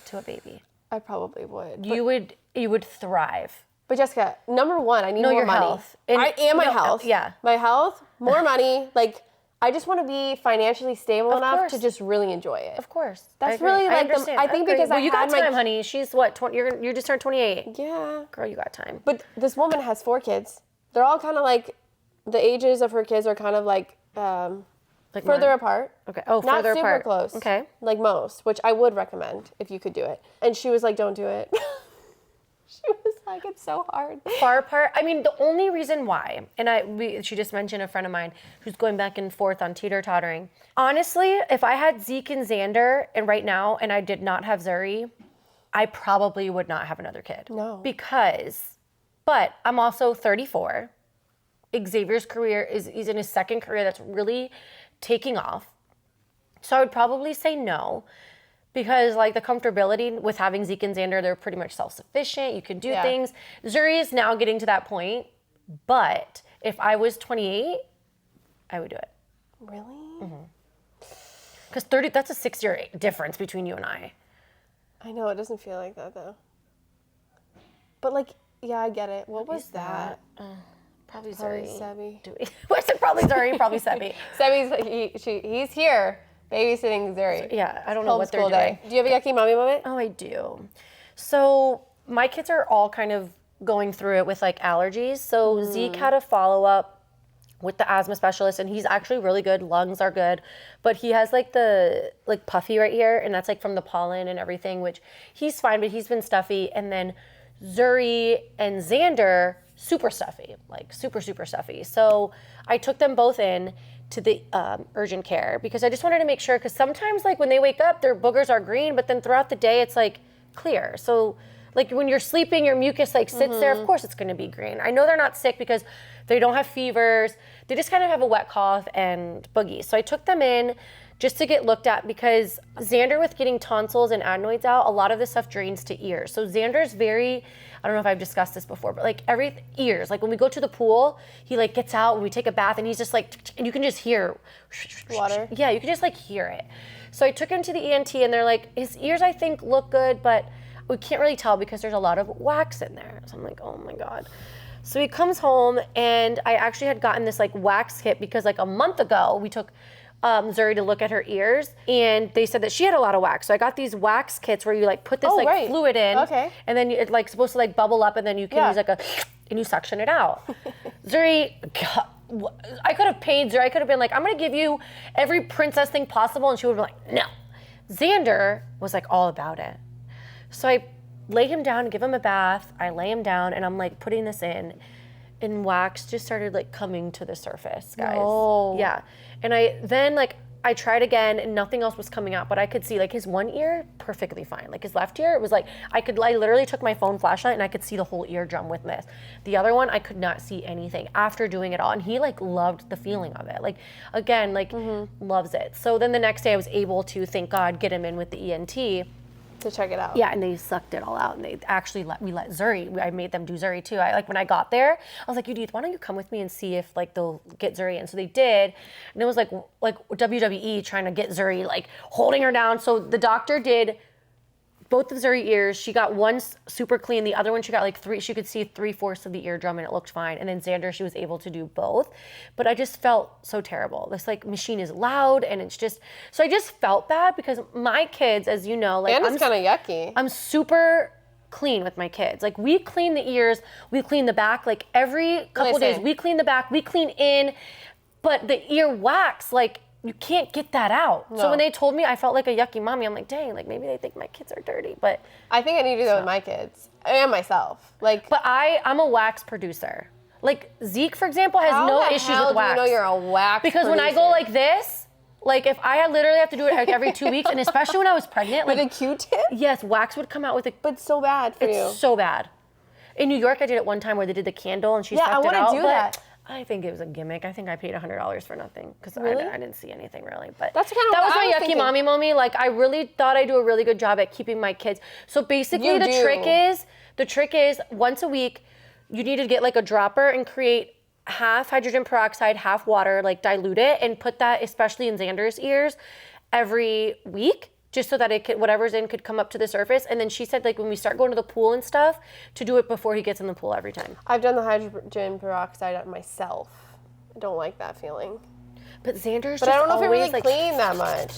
[SPEAKER 2] to a baby.
[SPEAKER 1] I probably would.
[SPEAKER 2] You would thrive.
[SPEAKER 1] But Jessica, number one, I need more
[SPEAKER 2] your
[SPEAKER 1] money.
[SPEAKER 2] health.
[SPEAKER 1] My health.
[SPEAKER 2] Yeah.
[SPEAKER 1] My health, more money. Like, I just want to be financially stable enough
[SPEAKER 2] course.
[SPEAKER 1] to just really enjoy it.
[SPEAKER 2] Of course.
[SPEAKER 1] That's
[SPEAKER 2] I
[SPEAKER 1] really
[SPEAKER 2] agree.
[SPEAKER 1] like I think because
[SPEAKER 2] you got
[SPEAKER 1] had my
[SPEAKER 2] time, honey. She's what? 20, you just turned 28.
[SPEAKER 1] Yeah.
[SPEAKER 2] Girl, you got time.
[SPEAKER 1] But this woman has 4 kids. They're all kind of like, the ages of her kids are kind of like further
[SPEAKER 2] mine?
[SPEAKER 1] apart.
[SPEAKER 2] Okay. Oh,
[SPEAKER 1] Not
[SPEAKER 2] further
[SPEAKER 1] super
[SPEAKER 2] apart.
[SPEAKER 1] close.
[SPEAKER 2] Okay.
[SPEAKER 1] Like most, which I would recommend if you could do it. And she was like, don't do it. She was like, it's so hard.
[SPEAKER 2] Far apart. I mean, the only reason why, and she just mentioned a friend of mine who's going back and forth on teeter-tottering. Honestly, if I had Zeke and Xander, and right now, and I did not have Zuri, I probably would not have another kid.
[SPEAKER 1] No.
[SPEAKER 2] But I'm also 34. Xavier's career he's in his second career that's really taking off. So I would probably say no. Because like the comfortability with having Zeke and Xander, they're pretty much self-sufficient. You can do things. Zuri is now getting to that point. But if I was 28, I would do it.
[SPEAKER 1] Really?
[SPEAKER 2] Because 30, that's a 6-year difference between you and I.
[SPEAKER 1] I know, it doesn't feel like that though. But like, yeah, I get it. What was that?
[SPEAKER 2] Probably
[SPEAKER 1] Probably
[SPEAKER 2] Zuri.
[SPEAKER 1] Sebi.
[SPEAKER 2] I said probably Zuri, probably Sebi.
[SPEAKER 1] Sebi's, he's here babysitting Zuri.
[SPEAKER 2] Yeah, I don't know what they're
[SPEAKER 1] Homeschool
[SPEAKER 2] doing.
[SPEAKER 1] day. Do you have a yucky mommy moment?
[SPEAKER 2] Oh, I do. So my kids are all kind of going through it with like allergies. So Zeke had a follow-up with the asthma specialist, and he's actually really good. Lungs are good, but he has like the puffy right here, and that's like from the pollen and everything, which he's fine, but he's been stuffy. And then Zuri and Xander, super stuffy, like super, super stuffy. So I took them both in to the urgent care because I just wanted to make sure, because sometimes like when they wake up, their boogers are green, but then throughout the day it's like clear. So like when you're sleeping, your mucus like sits there, of course it's gonna be green. I know they're not sick because they don't have fevers. They just kind of have a wet cough and boogies. So I took them in just to get looked at because Xander, with getting tonsils and adenoids out, a lot of this stuff drains to ears. So Xander's very, I don't know if I've discussed this before, but like ears, like when we go to the pool, he like gets out when we take a bath and he's just like, and you can just hear
[SPEAKER 1] Water.
[SPEAKER 2] Yeah, you can just like hear it. So I took him to the ENT and they're like, his ears I think look good, but we can't really tell because there's a lot of wax in there. So I'm like, oh my God. So he comes home and I actually had gotten this like wax kit because like a month ago we took Zuri to look at her ears and they said that she had a lot of wax. So I got these wax kits where you like put this fluid in and then it's like supposed to like bubble up and then you can use like and you suction it out. Zuri, God, I could have paid Zuri. I could have been like, I'm gonna give you every princess thing possible, and she would have been like, no. Xander was like all about it. So I lay him down and give him a bath. I lay him down and I'm like putting this in, and wax just started like coming to the surface, guys.
[SPEAKER 1] No.
[SPEAKER 2] Yeah. And I tried again and nothing else was coming out, but I could see like his one ear perfectly fine. Like his left ear, it was like, I literally took my phone flashlight and I could see the whole eardrum with this. The other one, I could not see anything after doing it all. And he like loved the feeling of it. Like, again, like loves it. So then the next day I was able to, thank God, get him in with the ENT.
[SPEAKER 1] to check it out.
[SPEAKER 2] Yeah, and they sucked it all out, and they actually we let Zuri. I made them do Zuri too. When I got there, I was like, Edith, why don't you come with me and see if like they'll get Zuri? And so they did, and it was like WWE trying to get Zuri, like holding her down. So the doctor did both of Zuri ears. She got one super clean. The other one, she got like 3. She could see 3/4 of the eardrum, and it looked fine. And then Xander, she was able to do both. But I just felt so terrible. This like machine is loud, and it's just. So I just felt bad because my kids, as you know, like
[SPEAKER 1] and it's kind of yucky.
[SPEAKER 2] I'm super clean with my kids. Like we clean the ears, we clean the back. Like every couple days, we clean the back, we clean in. But the ear wax, like. You can't get that out. No. So when they told me, I felt like a yucky mommy. I'm like, dang, like maybe they think my kids are dirty, but.
[SPEAKER 1] I think I need to do that with my kids and myself. Like,
[SPEAKER 2] but I'm a wax producer. Like Zeke, for example, has no issues with wax.
[SPEAKER 1] How do you know you're a wax
[SPEAKER 2] Because
[SPEAKER 1] producer?
[SPEAKER 2] when I go like this, like if I literally have to do it like every 2 weeks, and especially when I was pregnant, like
[SPEAKER 1] with a Q-tip.
[SPEAKER 2] Yes, wax would come out with a.
[SPEAKER 1] But so bad for you.
[SPEAKER 2] It's so bad. In New York, I did it one time where they did the candle and she sucked it out.
[SPEAKER 1] Yeah, I want to do that.
[SPEAKER 2] I think it was a gimmick. I think I paid $100 for nothing because
[SPEAKER 1] really?
[SPEAKER 2] I didn't see anything really. But
[SPEAKER 1] that's kind of
[SPEAKER 2] that was
[SPEAKER 1] what
[SPEAKER 2] my yucky
[SPEAKER 1] thinking.
[SPEAKER 2] mommy mommy. Like I really thought I do a really good job at keeping my kids. So basically, the trick is once a week, you need to get like a dropper and create half hydrogen peroxide, half water, like dilute it and put that, especially in Xander's ears, every week. Just so that it could, whatever's in could come up to the surface. And then she said, like, when we start going to the pool and stuff, to do it before he gets in the pool every time.
[SPEAKER 1] I've done the hydrogen peroxide myself. I don't like that feeling.
[SPEAKER 2] But Xander's
[SPEAKER 1] But I don't know if it really
[SPEAKER 2] like,
[SPEAKER 1] clean that much.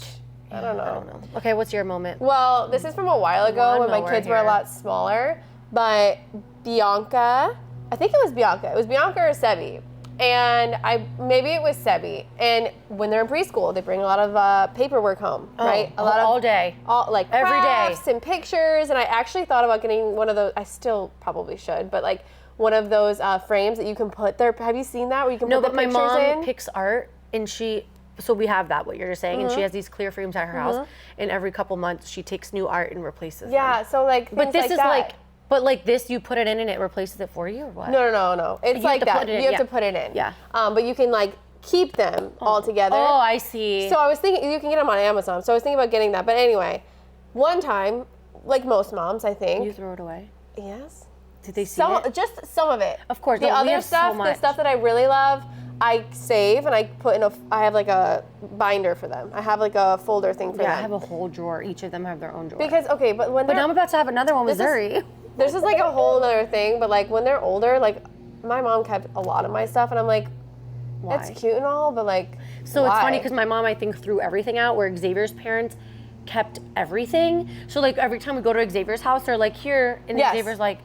[SPEAKER 1] I don't know.
[SPEAKER 2] Okay, what's your moment?
[SPEAKER 1] Well, this is from a while ago when my kids were a lot smaller. But Bianca, I think it was Bianca. It was Bianca or Sebi. And maybe it was Sebi. And when they're in preschool, they bring a lot of paperwork home, right? A lot
[SPEAKER 2] all day.
[SPEAKER 1] Like
[SPEAKER 2] every
[SPEAKER 1] crafts
[SPEAKER 2] day.
[SPEAKER 1] And pictures. And I actually thought about getting one of those. I still probably should, but like one of those frames that you can put there. Have you seen that where you can put the pictures in?
[SPEAKER 2] No, but my mom picks art, and so we have that, what you're just saying, and she has these clear frames at her house, and every couple months she takes new art and replaces them.
[SPEAKER 1] Yeah, so like things
[SPEAKER 2] but this
[SPEAKER 1] like
[SPEAKER 2] is
[SPEAKER 1] that.
[SPEAKER 2] like. But like this, you put it in and it replaces it for you, or what?
[SPEAKER 1] No. It's like that. You have to put it in.
[SPEAKER 2] Yeah.
[SPEAKER 1] But you can like keep them all together.
[SPEAKER 2] Oh, I see.
[SPEAKER 1] So I was thinking you can get them on Amazon. So I was thinking about getting that. But anyway, one time, like most moms, I think.
[SPEAKER 2] You throw it away?
[SPEAKER 1] Yes.
[SPEAKER 2] Did they see it?
[SPEAKER 1] Just some of it.
[SPEAKER 2] Of course.
[SPEAKER 1] The other stuff, the stuff that I really love, I save and I put in I have like a binder for them. I have like a folder thing for them.
[SPEAKER 2] Yeah, I have a whole drawer. Each of them have their own drawer.
[SPEAKER 1] Because, okay, but when
[SPEAKER 2] But now I'm about to have another one with Zuri.
[SPEAKER 1] This is like a whole other thing, but like when they're older, like my mom kept a lot of my stuff and I'm like,
[SPEAKER 2] Why?
[SPEAKER 1] it's cute and all, but like,
[SPEAKER 2] So
[SPEAKER 1] why?
[SPEAKER 2] it's funny because my mom, I think, threw everything out where Xavier's parents kept everything. So like every time we go to Xavier's house, they're like, here, and Xavier's like,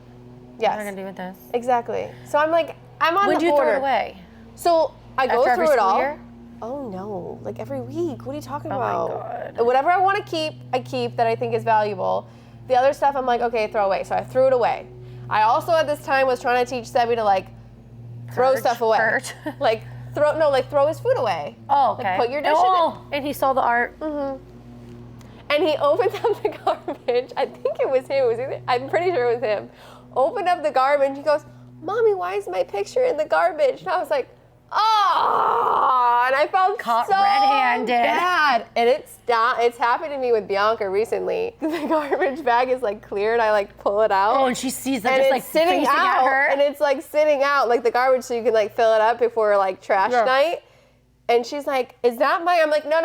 [SPEAKER 2] what am I gonna do with this?
[SPEAKER 1] Exactly. So I'm like, I'm on
[SPEAKER 2] When
[SPEAKER 1] the
[SPEAKER 2] do you
[SPEAKER 1] border.
[SPEAKER 2] throw it away?
[SPEAKER 1] So I go
[SPEAKER 2] After
[SPEAKER 1] through
[SPEAKER 2] every
[SPEAKER 1] it all.
[SPEAKER 2] school year?
[SPEAKER 1] Oh no, like every week. What are you talking
[SPEAKER 2] Oh
[SPEAKER 1] about?
[SPEAKER 2] my God.
[SPEAKER 1] Whatever I want to keep, I keep that I think is valuable. The other stuff I'm like, okay, throw away. So I threw it away. I also at this time was trying to teach Sebi to like throw stuff away. like throw his food away.
[SPEAKER 2] Oh, okay.
[SPEAKER 1] Like, put your dish
[SPEAKER 2] and he saw the art.
[SPEAKER 1] Mm-hmm. And he opened up the garbage. I think it was him. I'm pretty sure it was him. Opened up the garbage. He goes, "Mommy, why is my picture in the garbage?" And I was like, "Oh!" And I felt
[SPEAKER 2] Caught
[SPEAKER 1] so
[SPEAKER 2] red-handed.
[SPEAKER 1] bad. And it's happened to me with Bianca recently. The garbage bag is like clear, and I like pull it out.
[SPEAKER 2] Oh, and she sees them
[SPEAKER 1] and
[SPEAKER 2] just
[SPEAKER 1] it's
[SPEAKER 2] like
[SPEAKER 1] sitting
[SPEAKER 2] facing
[SPEAKER 1] out,
[SPEAKER 2] at her.
[SPEAKER 1] and it's like sitting out like the garbage, so you can like fill it up before like trash night. And she's like, "Is that my?" I'm like, "No,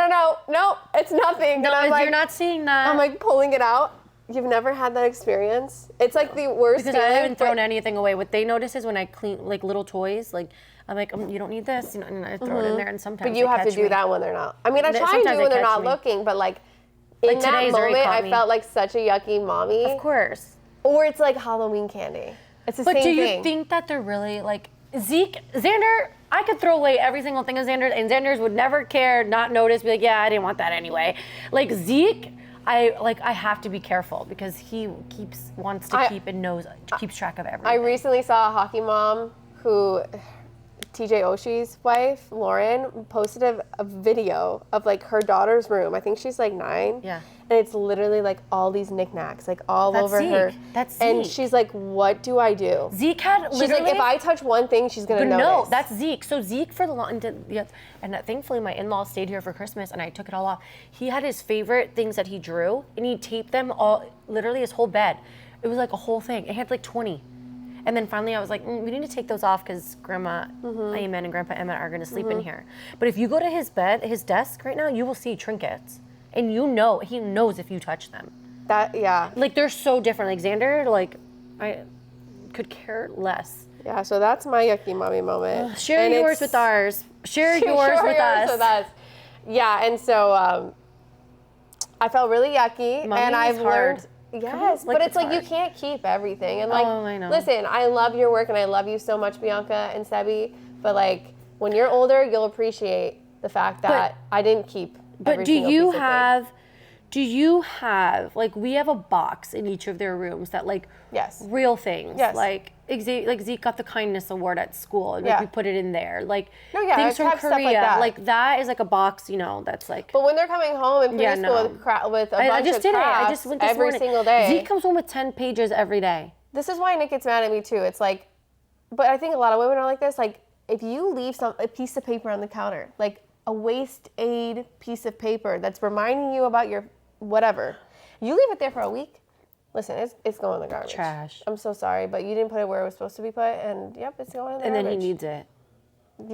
[SPEAKER 1] it's nothing."
[SPEAKER 2] No,
[SPEAKER 1] and I'm like,
[SPEAKER 2] you're not seeing that.
[SPEAKER 1] I'm like pulling it out. You've never had that experience? It's like the worst
[SPEAKER 2] because
[SPEAKER 1] feeling.
[SPEAKER 2] I haven't thrown anything away. What they notice is when I clean like little toys, like I'm like, you don't need this, and I throw it in there, and sometimes.
[SPEAKER 1] But you have to do that when they're not. I mean, I try and do when they're not looking, but like in that moment, I felt like such a yucky mommy.
[SPEAKER 2] Of course.
[SPEAKER 1] Or it's like Halloween candy. It's the same thing.
[SPEAKER 2] But do you think that they're really like Xander? I could throw away every single thing of Xander's, and Xander's would never care, not notice, be like, yeah, I didn't want that anyway. Like Zeke, I have to be careful because he wants to keep and keeps track of everything.
[SPEAKER 1] I recently saw a hockey mom who TJ Oshie's wife, Lauren, posted a video of like her daughter's room. I think she's like 9.
[SPEAKER 2] Yeah.
[SPEAKER 1] And it's literally like all these knickknacks, like all
[SPEAKER 2] That's
[SPEAKER 1] over
[SPEAKER 2] Zeke.
[SPEAKER 1] her.
[SPEAKER 2] That's
[SPEAKER 1] And
[SPEAKER 2] Zeke.
[SPEAKER 1] she's like, what do I do?
[SPEAKER 2] Zeke had
[SPEAKER 1] She's
[SPEAKER 2] literally.
[SPEAKER 1] like, if I touch one thing, she's gonna notice.
[SPEAKER 2] No, that's Zeke. So Zeke for the long, and thankfully my in-laws stayed here for Christmas, and I took it all off. He had his favorite things that he drew, and he taped them all, literally his whole bed. It was like a whole thing. It had like 20. And then finally I was like, we need to take those off because Grandma Amen and Grandpa Emmett are gonna sleep in here. But if you go to his bed, his desk right now, you will see trinkets. And he knows if you touch them.
[SPEAKER 1] Yeah.
[SPEAKER 2] Like they're so different. Like Xander, like I could care less.
[SPEAKER 1] Yeah, so that's my yucky mommy moment.
[SPEAKER 2] Share
[SPEAKER 1] And
[SPEAKER 2] yours with ours. Share yours with us.
[SPEAKER 1] Yeah, and so I felt really yucky,
[SPEAKER 2] Mommy
[SPEAKER 1] and I've
[SPEAKER 2] is hard.
[SPEAKER 1] learned. Yes,
[SPEAKER 2] Like,
[SPEAKER 1] but it's
[SPEAKER 2] it's
[SPEAKER 1] like you
[SPEAKER 2] hard.
[SPEAKER 1] can't keep everything. And like,
[SPEAKER 2] I know.
[SPEAKER 1] listen, I love your work and I love you so much, Bianca and Sebi. But like, when you're older, you'll appreciate the fact that I didn't keep.
[SPEAKER 2] But
[SPEAKER 1] every
[SPEAKER 2] do
[SPEAKER 1] single
[SPEAKER 2] you
[SPEAKER 1] piece of thing.
[SPEAKER 2] have like we have a box in each of their rooms that like
[SPEAKER 1] Yes.
[SPEAKER 2] real things.
[SPEAKER 1] Yes.
[SPEAKER 2] Like Zeke got the kindness award at school. And, like
[SPEAKER 1] Yeah.
[SPEAKER 2] we put it in there. Like
[SPEAKER 1] No, yeah,
[SPEAKER 2] things
[SPEAKER 1] I
[SPEAKER 2] from
[SPEAKER 1] kept
[SPEAKER 2] Korea.
[SPEAKER 1] stuff like that.
[SPEAKER 2] that is like a box, that's like
[SPEAKER 1] But when they're coming home in
[SPEAKER 2] Yeah,
[SPEAKER 1] preschool
[SPEAKER 2] no.
[SPEAKER 1] with a
[SPEAKER 2] I
[SPEAKER 1] bunch
[SPEAKER 2] just
[SPEAKER 1] of
[SPEAKER 2] did it.
[SPEAKER 1] crafts
[SPEAKER 2] I just went this
[SPEAKER 1] every
[SPEAKER 2] morning.
[SPEAKER 1] single day.
[SPEAKER 2] Zeke comes home with 10 pages every day.
[SPEAKER 1] This is why Nick gets mad at me too. It's like, but I think a lot of women are like this. Like, if you leave a piece of paper on the counter, like a waist aid piece of paper that's reminding you about your whatever, you leave it there for a week. Listen, it's going in the garbage.
[SPEAKER 2] Trash.
[SPEAKER 1] I'm so sorry, but you didn't put it where it was supposed to be put, and yep, it's going in the
[SPEAKER 2] And then
[SPEAKER 1] garbage.
[SPEAKER 2] he needs it.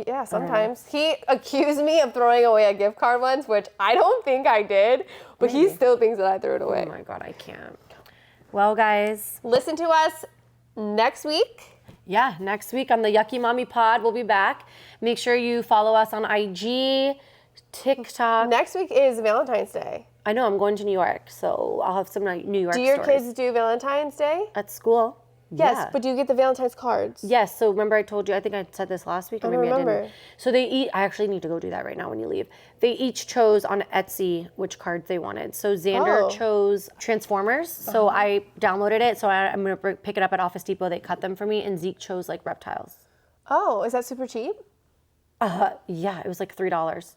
[SPEAKER 1] Yeah, sometimes. He accused me of throwing away a gift card once, which I don't think I did, but he still thinks that I threw it away.
[SPEAKER 2] Oh my God, I can't. Well, guys.
[SPEAKER 1] Listen to us next week.
[SPEAKER 2] Yeah, next week on the Yucky Mommy Pod, we'll be back. Make sure you follow us on IG, TikTok.
[SPEAKER 1] Next week is Valentine's Day.
[SPEAKER 2] I know, I'm going to New York, so I'll have some New York
[SPEAKER 1] Do your
[SPEAKER 2] stories.
[SPEAKER 1] kids do Valentine's Day?
[SPEAKER 2] At school?
[SPEAKER 1] Yes,
[SPEAKER 2] Yeah.
[SPEAKER 1] but do you get the Valentine's cards?
[SPEAKER 2] Yes, so remember I told you, I think I said this last week, or
[SPEAKER 1] I don't
[SPEAKER 2] maybe I
[SPEAKER 1] remember.
[SPEAKER 2] didn't. So I actually need to go do that right now when you leave. They each chose on Etsy which cards they wanted. So Xander
[SPEAKER 1] Oh.
[SPEAKER 2] chose Transformers, so I downloaded it, so I'm gonna pick it up at Office Depot, they cut them for me, and Zeke chose like reptiles.
[SPEAKER 1] Oh, is that super cheap?
[SPEAKER 2] Yeah, it was like $3.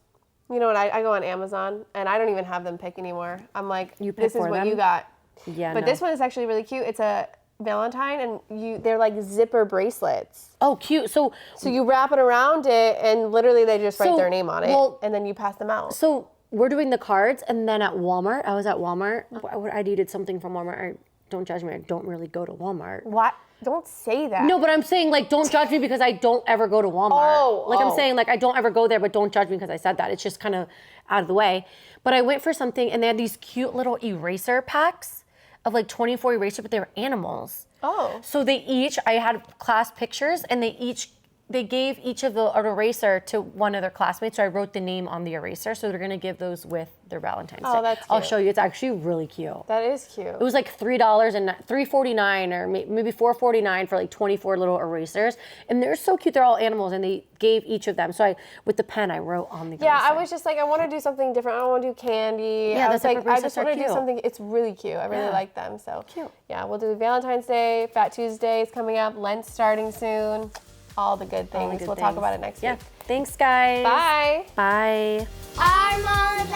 [SPEAKER 1] You know what? I go on Amazon and I don't even have them pick anymore. I'm like,
[SPEAKER 2] You pick
[SPEAKER 1] this is
[SPEAKER 2] for
[SPEAKER 1] what
[SPEAKER 2] them?
[SPEAKER 1] you got.
[SPEAKER 2] Yeah,
[SPEAKER 1] But
[SPEAKER 2] no.
[SPEAKER 1] this one is actually really cute. It's a Valentine, and they're like zipper bracelets.
[SPEAKER 2] Oh, cute. So
[SPEAKER 1] You wrap it around it, and literally they just write
[SPEAKER 2] So,
[SPEAKER 1] their name on it,
[SPEAKER 2] well-
[SPEAKER 1] and then you pass them out.
[SPEAKER 2] So we're doing the cards, and then at Walmart, I was at Walmart. I needed something from Walmart. Don't judge me. I don't really go to Walmart.
[SPEAKER 1] What? Don't say that.
[SPEAKER 2] No, but I'm saying like don't judge me because I don't ever go to Walmart. I'm saying like I don't ever go there, but don't judge me because I said that. It's just kind of out of the way. But I went for something, and they had these cute little eraser packs of like 24 erasers, but they were animals.
[SPEAKER 1] Oh.
[SPEAKER 2] So I had class pictures, and they gave each of an eraser to one of their classmates. So I wrote the name on the eraser. So they're gonna give those with their Valentine's Day.
[SPEAKER 1] that's
[SPEAKER 2] I'll
[SPEAKER 1] cute.
[SPEAKER 2] show you. It's actually really cute.
[SPEAKER 1] That is cute.
[SPEAKER 2] It was like $3 and $3.49 or maybe $4.49 for like 24 little erasers, and they're so cute. They're all animals, and they gave each of them. So with the pen, I wrote on the
[SPEAKER 1] Yeah,
[SPEAKER 2] eraser.
[SPEAKER 1] I was just like, I want to do something different. I don't want to do candy.
[SPEAKER 2] Yeah,
[SPEAKER 1] I
[SPEAKER 2] the
[SPEAKER 1] was like,
[SPEAKER 2] zipper
[SPEAKER 1] I just
[SPEAKER 2] bracelets are
[SPEAKER 1] want to do
[SPEAKER 2] cute.
[SPEAKER 1] something. It's really cute. I really
[SPEAKER 2] Yeah.
[SPEAKER 1] like them. So
[SPEAKER 2] Cute.
[SPEAKER 1] Yeah, we'll do Valentine's Day, Fat Tuesday is coming up, Lent's starting soon. All the good things.
[SPEAKER 2] good
[SPEAKER 1] We'll talk
[SPEAKER 2] things.
[SPEAKER 1] about it next
[SPEAKER 2] Yeah.
[SPEAKER 1] week.
[SPEAKER 2] Thanks, guys.
[SPEAKER 1] Bye.
[SPEAKER 2] Bye.
[SPEAKER 3] Our mothers